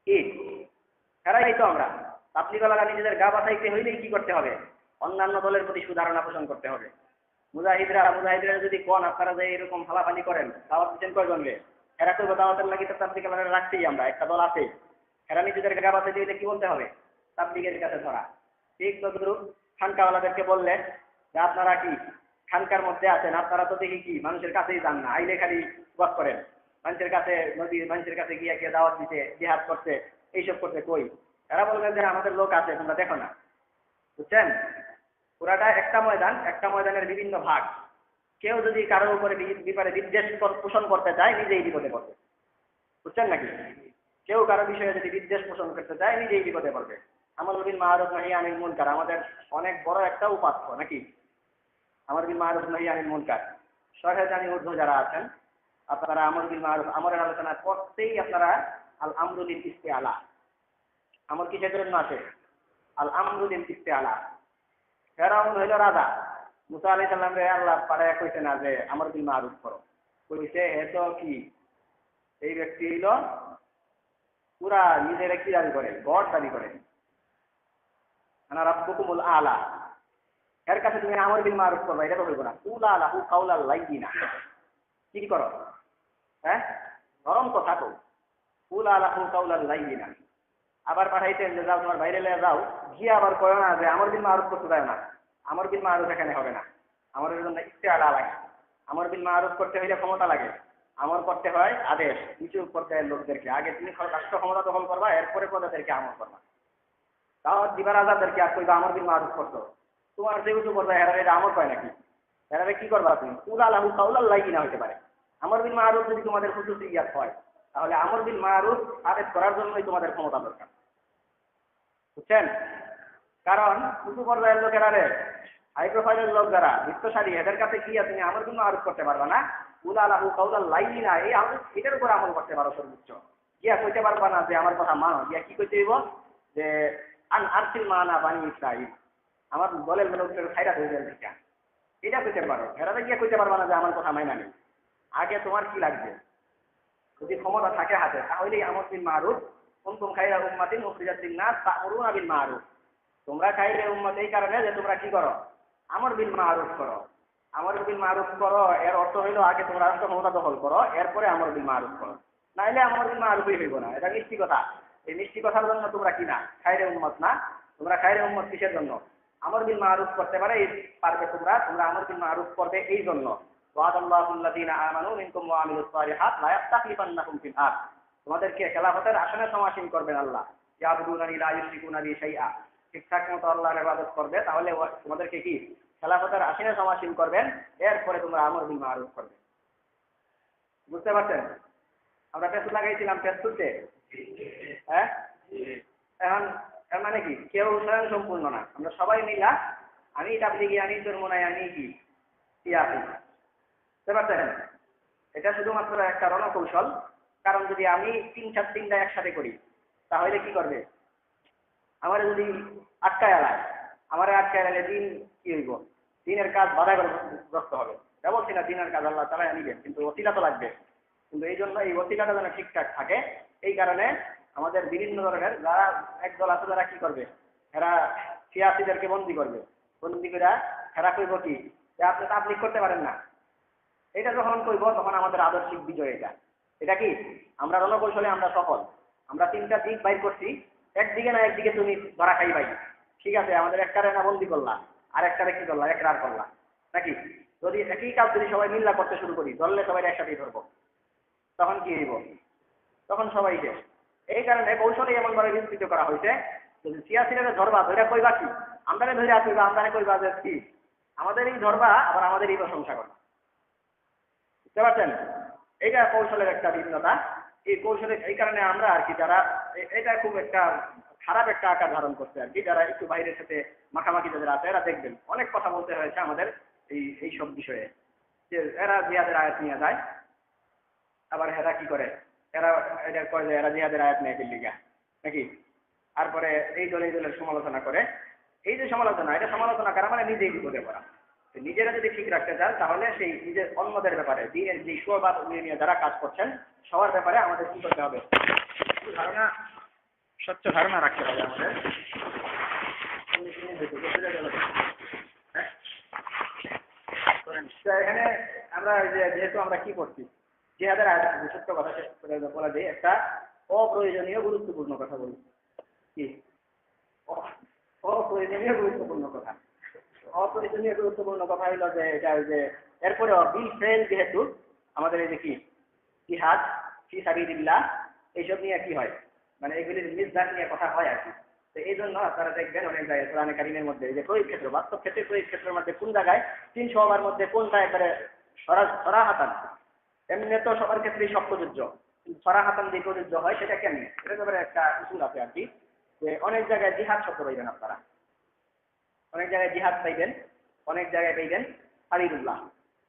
কি হেরাই তো আমরা। তাবলীগওয়ালারা নিজেদের গা বাঁচাইতে হইলেই কি করতে হবে, অন্যান্য দলের প্রতি সুধারণা পোষণ করতে হবে। মুজাহিদরা যদি কোন আপনারা যে এরকম ফালাফালি করেন, দাওয়াত দিচ্ছেন কয়জনকে, এরা তো দাওয়াতের লাগি তো তাবলীগওয়ালারা রাখতেই, আমরা একটা দল আছে, এরা নিজেদের গা বাঁচাইতে হইলে কি বলতে হবে, তাবলীগের কাছে ধরা। ঠিক তদ্রুপ খানকাওয়ালাদেরকে বললেন যে আপনারা কি খানকার মধ্যে আছেন, আপনারা তো দেখি কি মানুষের কাছেই যান না, আইলে খালি ওয়াজ করেন, মানুষের কাছে মানুষের কাছে গিয়ে গিয়ে দাওয়াত দিতে, জিহাদ করতে, এইসব করতে কই। এরা বলবেন যে আমাদের লোক আছে, তোমরা দেখো না। বুঝছেন? পুরাটা একটা ময়দান, একটা ময়দানের বিভিন্ন ভাগ। কেউ যদি কারোর উপরে বিপরে বিদ্বেষ পোষণ করতে চায়, নিজেই বিপদে পড়বে। বুঝছেন নাকি? কেউ কারো বিষয়ে যদি বিদ্বেষ পোষণ করতে চায়, নিজেই বিপদে পড়বে। আমর বিল মারুফ নাহি আনিল মুনকার আমাদের অনেক বড় একটা উপাত্ত নাকি? আমর বিল মারুফ নাহি আনিল মুনকার, শরহে জানি ঊর্ধ্ব যারা আছেন, আপনারা আমর বিল মারুফ আমরের আলোচনা করতেই আপনারা আল আমরুল ইস্তিআলা, আমর কিসের জন্য আছে? আল আমরুল ইস্তিআলা। ফেরাউন হইল রাজা, মুসা আলাইহিস সালাম রে আল্লাহ পাঠাইয়া কইছে না যে আমর বিল মারুফ করো, কইছে এত কি এই ব্যক্তি হইল পুরা নিজের কি দাবি করে, গড দাবি করে, আনা রাব্বুকুমুল আলা, এর কাছে তুমি আমর বিল মারুফ করবা, এটা তো বলবো না। কুলা লাহু কাউলাল লাইয়িনা, কি করো, হ্যাঁ নরম কথা কও, কুলা লাহু কাউলাল লাইয়িনা। আবার পাঠাইতেন যে যাও তোমার বাইরে লয়ে যাও, গিয়ে আবার কয়ো না যে আমর বিল মারুফ করতে যায় না, আমর বিল মারুফ এখানে হবে না, আমাদের জন্য ইস্তেআলা লাগে। আমর বিল মারুফ করতে হইলে ক্ষমতা লাগে, আমর করতে হয় আদেশ, নিচু পর্যায়ের লোকদেরকে। আগে তুমি রাষ্ট্র ক্ষমতা দখল করবা, এরপরে প্রজাদেরকে আমর করবা। দাওয়াত দিবার আজাদেরকে আর কইবা আমর বিল মারুফ করতো, তোমার যে উঁচু পর্যায়ে হেরারে এটা আমর পায় নাকি? হেরারে কি করবা তুমি? কুলা লাহু কাউলাল লাইয়িনা হইতে পারে। আমর বিল মারুফ যদি তোমাদের খুসুসিয়াত হয়, তাহলে আমর বিল মারুফ আদেশ করার জন্যই তোমাদের ক্ষমতা দরকার। বুঝছেন? কারণ উঁচু পর্যায়ের লোকেরা রে, হাই প্রোফাইলের লোক যারা বিত্তশালী, এদের কাছে গিয়ে তুমি আমর বিল মারুফ করতে পারবা না, কুলা লাহু কাউলাল লাইয়িনা, এই এটার উপর আমল করতে পারো সর্বোচ্চ। গিয়া কইতে পারবা না যে আমার কথা মানো, গিয়া কি কইতে হইব যে আরসিল মানা বানি ইসরাইল, আমার দলের লোকের খাইরা হয়ে যায় ঠিক, এটা কইতে পারো। এরাতে গিয়ে কইতে পারবা না যে আমার কথা মাইনা নেই। আগে তোমার কি লাগবে, যদি ক্ষমতা থাকে হাতে, তাহলেই আমর বিল মারুফ, কুনতুম খায়রা উম্মাতিন উখরিজাত লিন-নাস তা'মুরুনা বিল মারুফ, তোমরা খায়রা উম্মত এই কারণে যে তোমরা কি করো, আমর বিল মারুফ করো। আমর বিল মারুফ করো এর অর্থ হইল আগে তোমরা রাষ্ট্র ক্ষমতা দখল করো, এরপরে আমর বিল মারুফ করো। নাইলে আমার বিল মারুফই হইব না। এটা মিষ্টি কথা। এই মিষ্টি কথার জন্য তোমরা কি না খায়রে উম্মত না? তোমরা খায়রে উম্মত কিসের জন্য? আমর বিল মারুফ করতে পারবে তোমরা আমর বিল মারুফ করবে এই জন্য। ওয়াদাল্লাহুল্লাযীনা আমানু মিনকুম ওয়া আমিলুস সালিহাত লা ইয়াস্তাখলিফান্নাকুম ফিল আরদ। তোমাদেরকে খেলাফতের আসনে সমাসীন করবেন আল্লাহ। ইয়াবুদুনানি লা ইউশরিকুনা বি শাইআ। ঠিকঠাক মতো আল্লাহর ইবাদত করবে, তাহলে তোমাদেরকে কি খেলাফতের আসনে সমাসীন করবেন, এরপরে তোমরা আমর বিল মারুফ করবে। বুঝতে পারছেন? আমরা পেছু লাগাইছিলাম পেছ তুলতে, হ্যাঁ? এখন এর মানে কি কেউ স্বয়ং সম্পূর্ণ না, আমরা সবাই মিলা আমি তাবলিগি, আমি চরমোনাই, আমি কি ইয়াসি। বুঝতে পারছেন? এটা শুধুমাত্র একটা রণকৌশল। কারণ যদি আমি তিনটা একসাথে করি তাহলে কি করবে? আমার যদি আটকায় এলায়, আমার আটকায় এলালে দিন কি হইব? দিনের কাজ বাধাগ্রস্ত হবে। বলছি না দিনের কাজ আল্লাহ তাআলা নিবেন, কিন্তু ওসিলা তো লাগবে। কিন্তু এই জন্য এই ওসিলাটা যেন ঠিকঠাক থাকে, এই কারণে আমাদের বিভিন্ন ধরনের যারা একদল আছে যারা কি করবে, এরা সিয়াসিদেরকে বন্দি করবে। বন্দি করে এরা কইব কি যে আপনি তাবলীগ করতে পারেন না। এটা যখন কইব তখন আমাদের আদর্শিক বিজয়। এটা কি আমরা রণকৌশলে আমরা সফল। আমরা তিনটা দিক বাইর করছি, একদিকে না একদিকে তুমি ধরা খাই ভাই। ঠিক আছে, আমাদের একটারে না বন্দি করলা, আর একটারে কি করলা, একরার করলা নাকি? যদি একই কাজ যদি সবাই মিল্লা করতে শুরু করি, ধরলে সবাই একসাথেই ধরবো, তখন কি হইব? তখন সবাই শেষ। এই কারণে কৌশলে এমন ভাবে বিস্তৃত করা হয়েছে, যদি সিয়াসিরা ধরবা ধরে কইবা কি, আমদারে ধরে আসিবা, আমদারে কইবা যে কি আমাদের এই ধরবা, আবার আমাদের এই প্রশংসা করবা। বুঝতে পারছেন? এইটা কৌশলের একটা ভিন্নতা। এই কৌশলের এই কারণে আমরা আর কি যারা এটা খুব একটা খারাপ একটা আকার ধারণ করছে আর কি, যারা একটু বাইরের সাথে মাখামাখি যাদের আছে এরা দেখবেন অনেক কথা বলতে হয়েছে আমাদের এই সব বিষয়ে। যে এরা জিহাদের আয়াত নিয়ে যায়, আবার এরা কি করে, এরা এটা করে যে এরা জিহাদের আয়াত নেয় দিল্লিগা নাকি? তারপরে এই দলের সমালোচনা করে। এই যে সমালোচনা, এটা সমালোচনা করা মানে নিজেই বিপদে পড়া। নিজেরা যদি ঠিক রাখতে চান তাহলে সেই নিজের অন্যদের ব্যাপারে দিনের যে সুবাদ নিয়ে যারা কাজ করছেন সবার ব্যাপারে আমাদের কি করতে হবে? ধারণা, স্বচ্ছ ধারণা রাখতে হবে আমাদের। এখানে আমরা যেহেতু আমরা কি করছি, জিহাদের ছোট্ট কথা বলা যায়, একটা অপ্রয়োজনীয় গুরুত্বপূর্ণ কথা বলি। কি অপ্রয়োজনীয় গুরুত্বপূর্ণ কথা? অপ্রয়োজনীয় গুরুত্বপূর্ণ কথা হইল যে এটা যে এরপরে বিল ফেল, যেহেতু আমাদের এই যে কি জিহাদ ফি সাবিলিল্লাহ এইসব নিয়ে কি হয়, মানে এগুলির মিজান নিয়ে কথা হয় আর কি। তো এই জন্য আপনারা দেখবেন অনেক জায়গায় কোরআনে কারিমের মধ্যে এই যে প্রয়োগ ক্ষেত্র, বাস্তব ক্ষেত্রে প্রয়োগ ক্ষেত্রের মধ্যে কোন জায়গায় 300 ওভার মধ্যে কোনটা একবারে সরাহাতান, এমনি তো সবার ক্ষেত্রেই সব প্রযোজ্য, সরাহাতান যে প্রযোজ্য হয় সেটা কেমনি, এটা ব্যাপারে একটা উসুল আছে আর কি। যে অনেক জায়গায় জিহাদ শব্দ পাইবেন আপনারা, অনেক জায়গায় জিহাদ পাইবেন, অনেক জায়গায় পাইবেন সাবিলুল্লাহ।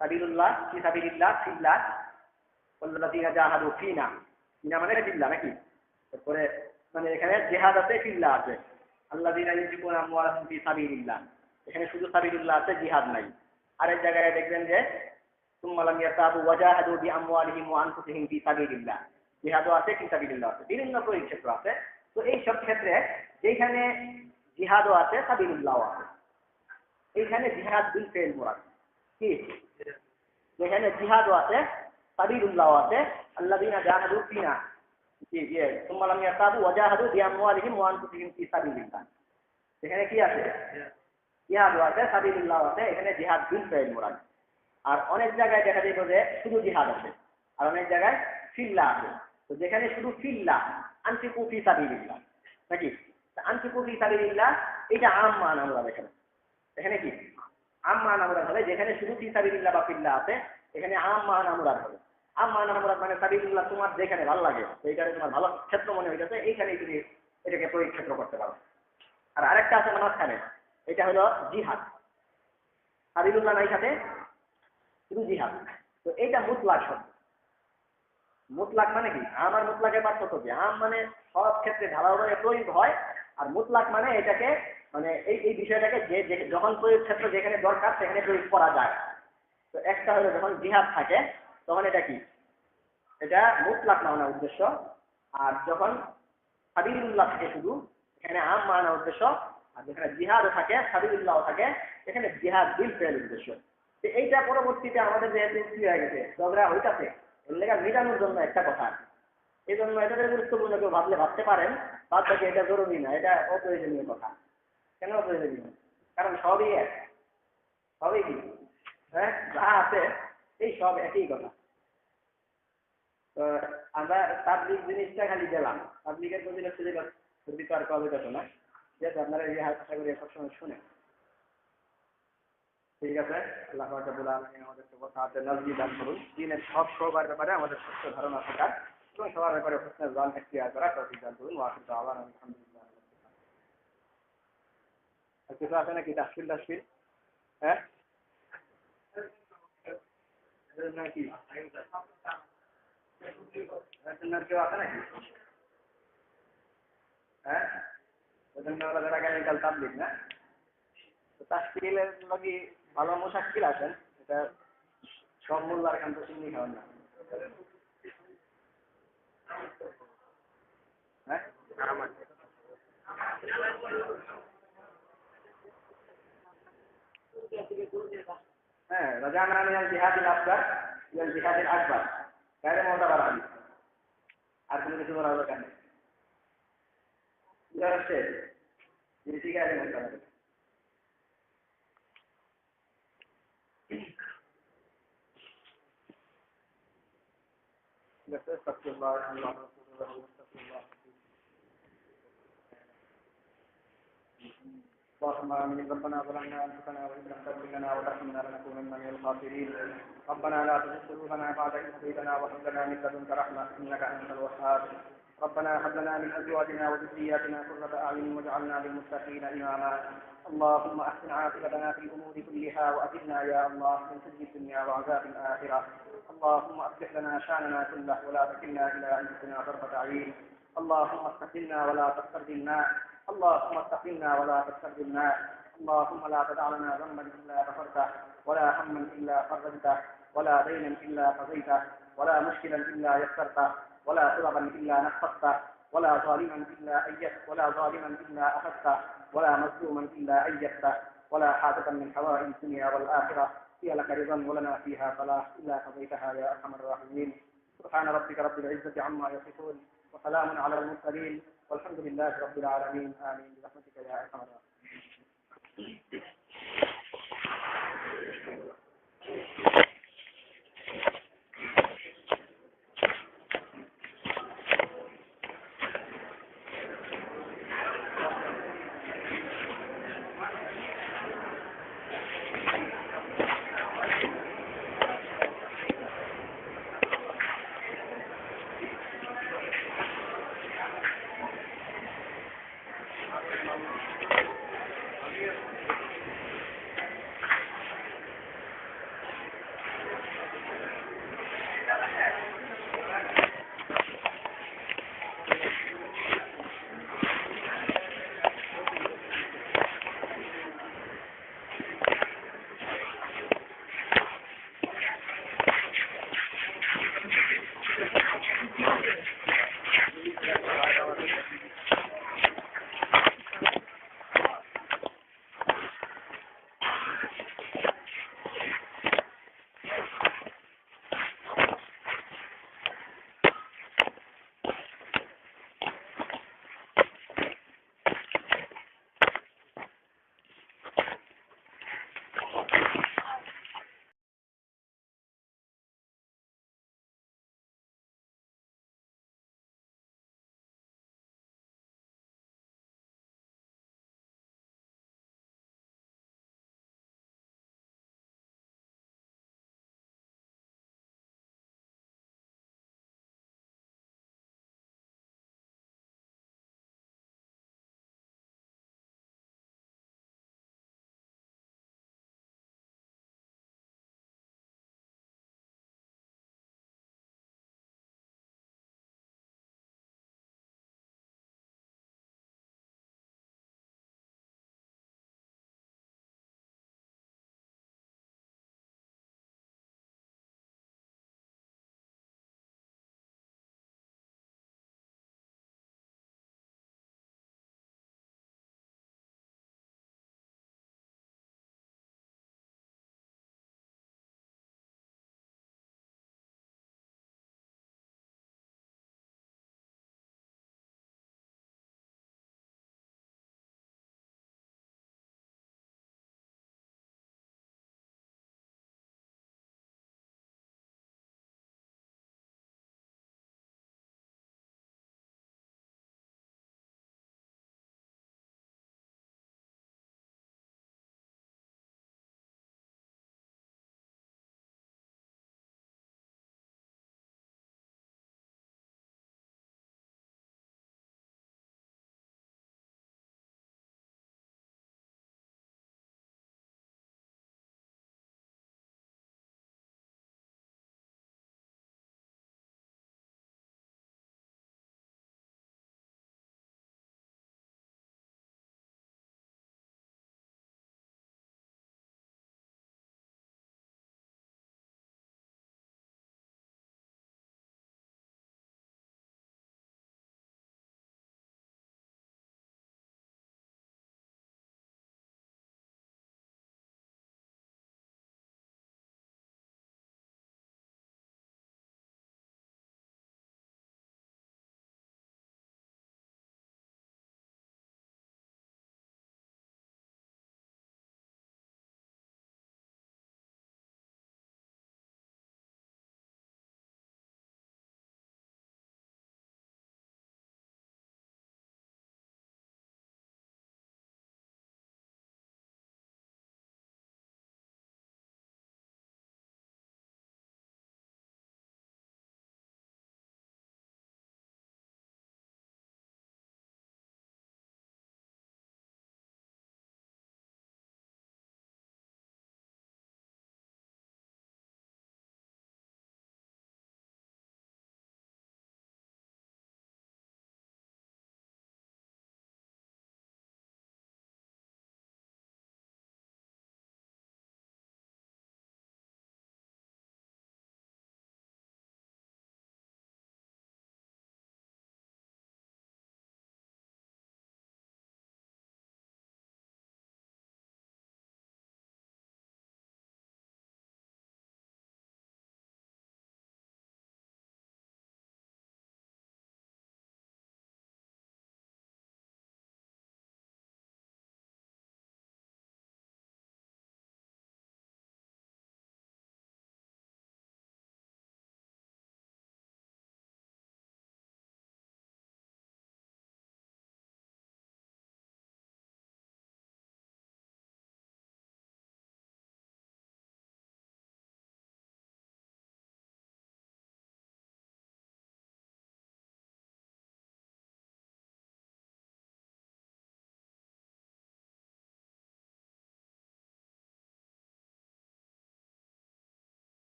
সাবিলুল্লাহ ফি সাবিলিল্লাহ ফিল্লাহ ওয়াল্লাযীনা জাহাদু ফিনা। ফিনা মানে ফিল্লাহ নাকি? তারপরে মানে এখানে জিহাদ আছে, ফিল্লাহ আছে। আল্লাযীনা ইউনফিকুনা আমওয়ালাহুম ফি সাবিলিল্লাহ, এখানে শুধু সাবিলুল্লাহ আছে, জিহাদ নাই। আরেক জায়গায় দেখবেন যে সুম্মা লাম ইয়ারতাবু ওয়া জাহাদু বিআমওয়ালিহিম ওয়া আনফুসিহিম ফি সাবিলিল্লাহ, জিহাদও আছে, ফি সাবিলিল্লাহ আছে, বিভিন্ন প্রয়োগ ক্ষেত্র আছে। তো এই সব ক্ষেত্রে যেখানে জিহাদও আছে, সাবিলুল্লাহও আছে, এইখানে জিহাদ বিল ফেল মুরাদ। কি যেখানে জিহাদও আছে, সাবিলুল্লাহও আছে, আল্লাযীনা জাহাদু ফিনা, সুম্মা লাম ইয়ারতাবু ওয়া জাহাদু বিআমওয়ালিহিম ওয়া আনফুসিহিম ফি সাবিলিল্লাহ, এখানে কি আছে? জিহাদও আছে, সাবিলুল্লাহও আছে, এখানে জিহাদ বিল ফেল মুরাদ। আর অনেক জায়গায় দেখা যাবে যে শুধু জিহাদ আছে, আর অনেক জায়গায় ফিল্লাহ আছে। তো যেখানে শুধু ফিল্লাহ, আনফিকু ফি সাবিলিল্লাহ নাকি? আনফিকু ফি সাবিলিল্লাহ এটা আম মান আমরা এখানে, এখানে কি আম মান আমরা হবে, যেখানে শুধু ফি সাবিলিল্লাহ বা ফিল্লাহ আছে এখানে আম মান আমরা হবে। আম মান আমরা মানে সাবিলিল্লাহ তোমার যেখানে ভালো লাগে, সেইখানে তোমার ভালো ক্ষেত্র মনে হইতেছে, এইখানেই তুমি এটাকে প্রয়োগ ক্ষেত্র করতে পারো। আর আরেকটা আছে মাঝখানে, এটা হলো জিহাদ, সাবিলুল্লাহ নাই সাথে শুধু জিহাদ। তো এইটা মুতলাক শব্দ। মুতলাক মানে কি? আম আর মুতলাকের পার্থক্য কি? আম মানে সব ক্ষেত্রে ধারাবাহিক প্রয়োগ হয়, আর মুতলাক মানে এটাকে মানে এই বিষয়টাকে যে যখন প্রয়োগ ক্ষেত্র যেখানে দরকার সেখানে প্রয়োগ করা যায়। তো একটা হলো যখন জিহাদ থাকে তখন এটা কি, এটা মুতলাক মানা উদ্দেশ্য। আর যখন সাবিলুল্লাহ থাকে শুধু, এখানে আম মানা উদ্দেশ্য। আর যেখানে জিহাদও থাকে, সাবিলুল্লাহও থাকে, এখানে জিহাদ বিল ফেল উদ্দেশ্য। এইটা পরবর্তীতে আমাদের যেহেতু কি হয়ে গেছে, ঝগড়া হইতাছে, এর লেগে মিটানোর জন্য একটা কথা, এই জন্য এটাকে গুরুত্বপূর্ণ কেউ ভাবতে পারেন, বাদ বাকি এটা জরুরি না, এটা অপ্রয়োজনীয় কথা। কেন অপ্রয়োজনীয়? কারণ সবই এক, সবই কি, হ্যাঁ, যা আছে এই সব একই কথা। তো আমরা তাবলিগ জিনিসটা খালি গেলাম, তাবলিগের ফজিলত আর কবে যেত না, যেহেতু আপনারা এই আশা করি সবসময় শুনেন। ঠিক আছে, আল্লাহ রাব্বুল আলামিন আমাদেরকে বোঝাতে নজরি দান করুন, দ্বীনের সবার ব্যাপারে আমাদের সত্য ধারণা থাকার এবং সবার ব্যাপারে প্রশ্নের জান এখতিয়ার করা তৌফিক দান করুন। ওয়া আখিরু দাওয়ানা আলহামদুলিল্লাহ। আর কিছু আছে নাকি তাফসীর? হ্যাঁ, নাকি কেউ আছে নাকি? হ্যাঁ, ওজন্য ওরা যারা আগামীকাল তাবলিগ না, তো তাশকিলের লাগি ভালো মুশাক্কিল আছেন, এটা সব মোল্লার এখান তো চিনি খাওয়ান না। হ্যাঁ, হ্যাঁ, রাজানা মিনাল জিহাদিল আসগার ইলাল জিহাদিল আকবার, গায়রে মুতাবার হাদিস। আর কোনো কিছু বলার দরকার নেই। বুঝা যাচ্ছে? বেশি গায়রে মুতাবার। ঠিক আছে, আস্তাগফিরুল্লাহ আল্লাহ রাসূলুল্লাহ আস্তাগফিরুল্লাহ। اللهم آمين. ربنا ظلمنا أنفسنا وإن لم تغفر لنا وترحمنا لنكونن من الخاسرين. ربنا لا تزغ قلوبنا بعد إذ هديتنا وهب لنا من لدنك رحمة إنك أنت الوهاب. ربنا هب لنا من أزواجنا وذرياتنا قرة أعين واجعلنا للمتقين إماما. اللهم أحسن عاقبتنا في الأمور كلها وأجرنا يا الله من خزي الدنيا وعذاب الآخرة. اللهم أصلح لنا شأننا كله ولا تكلنا إلى أنفسنا طرفة عين. اللهم استقمنا ولا تسترجلنا. اللهم استقمنا ولا تسترجلنا. اللهم لا تدع لنا ذنبا إلا غفرته ولا هما إلا فرجته ولا دينا إلا قضيته ولا مشكلا إلا يسرته ولا طلبا إلا نفذته ولا ظالما إلا أخذته ولا مظلوما إلا أيدته ولا حاجة من حوائج الدنيا والآخرة هي لك رضا ولنا فيها صلاح إلا قضيتها يا أرحم الراحمين. سبحان ربك رب العزة عما يصفون وسلام على المرسلين والحمد لله رب العالمين. آمين برحمتك يا أرحم الراحمين.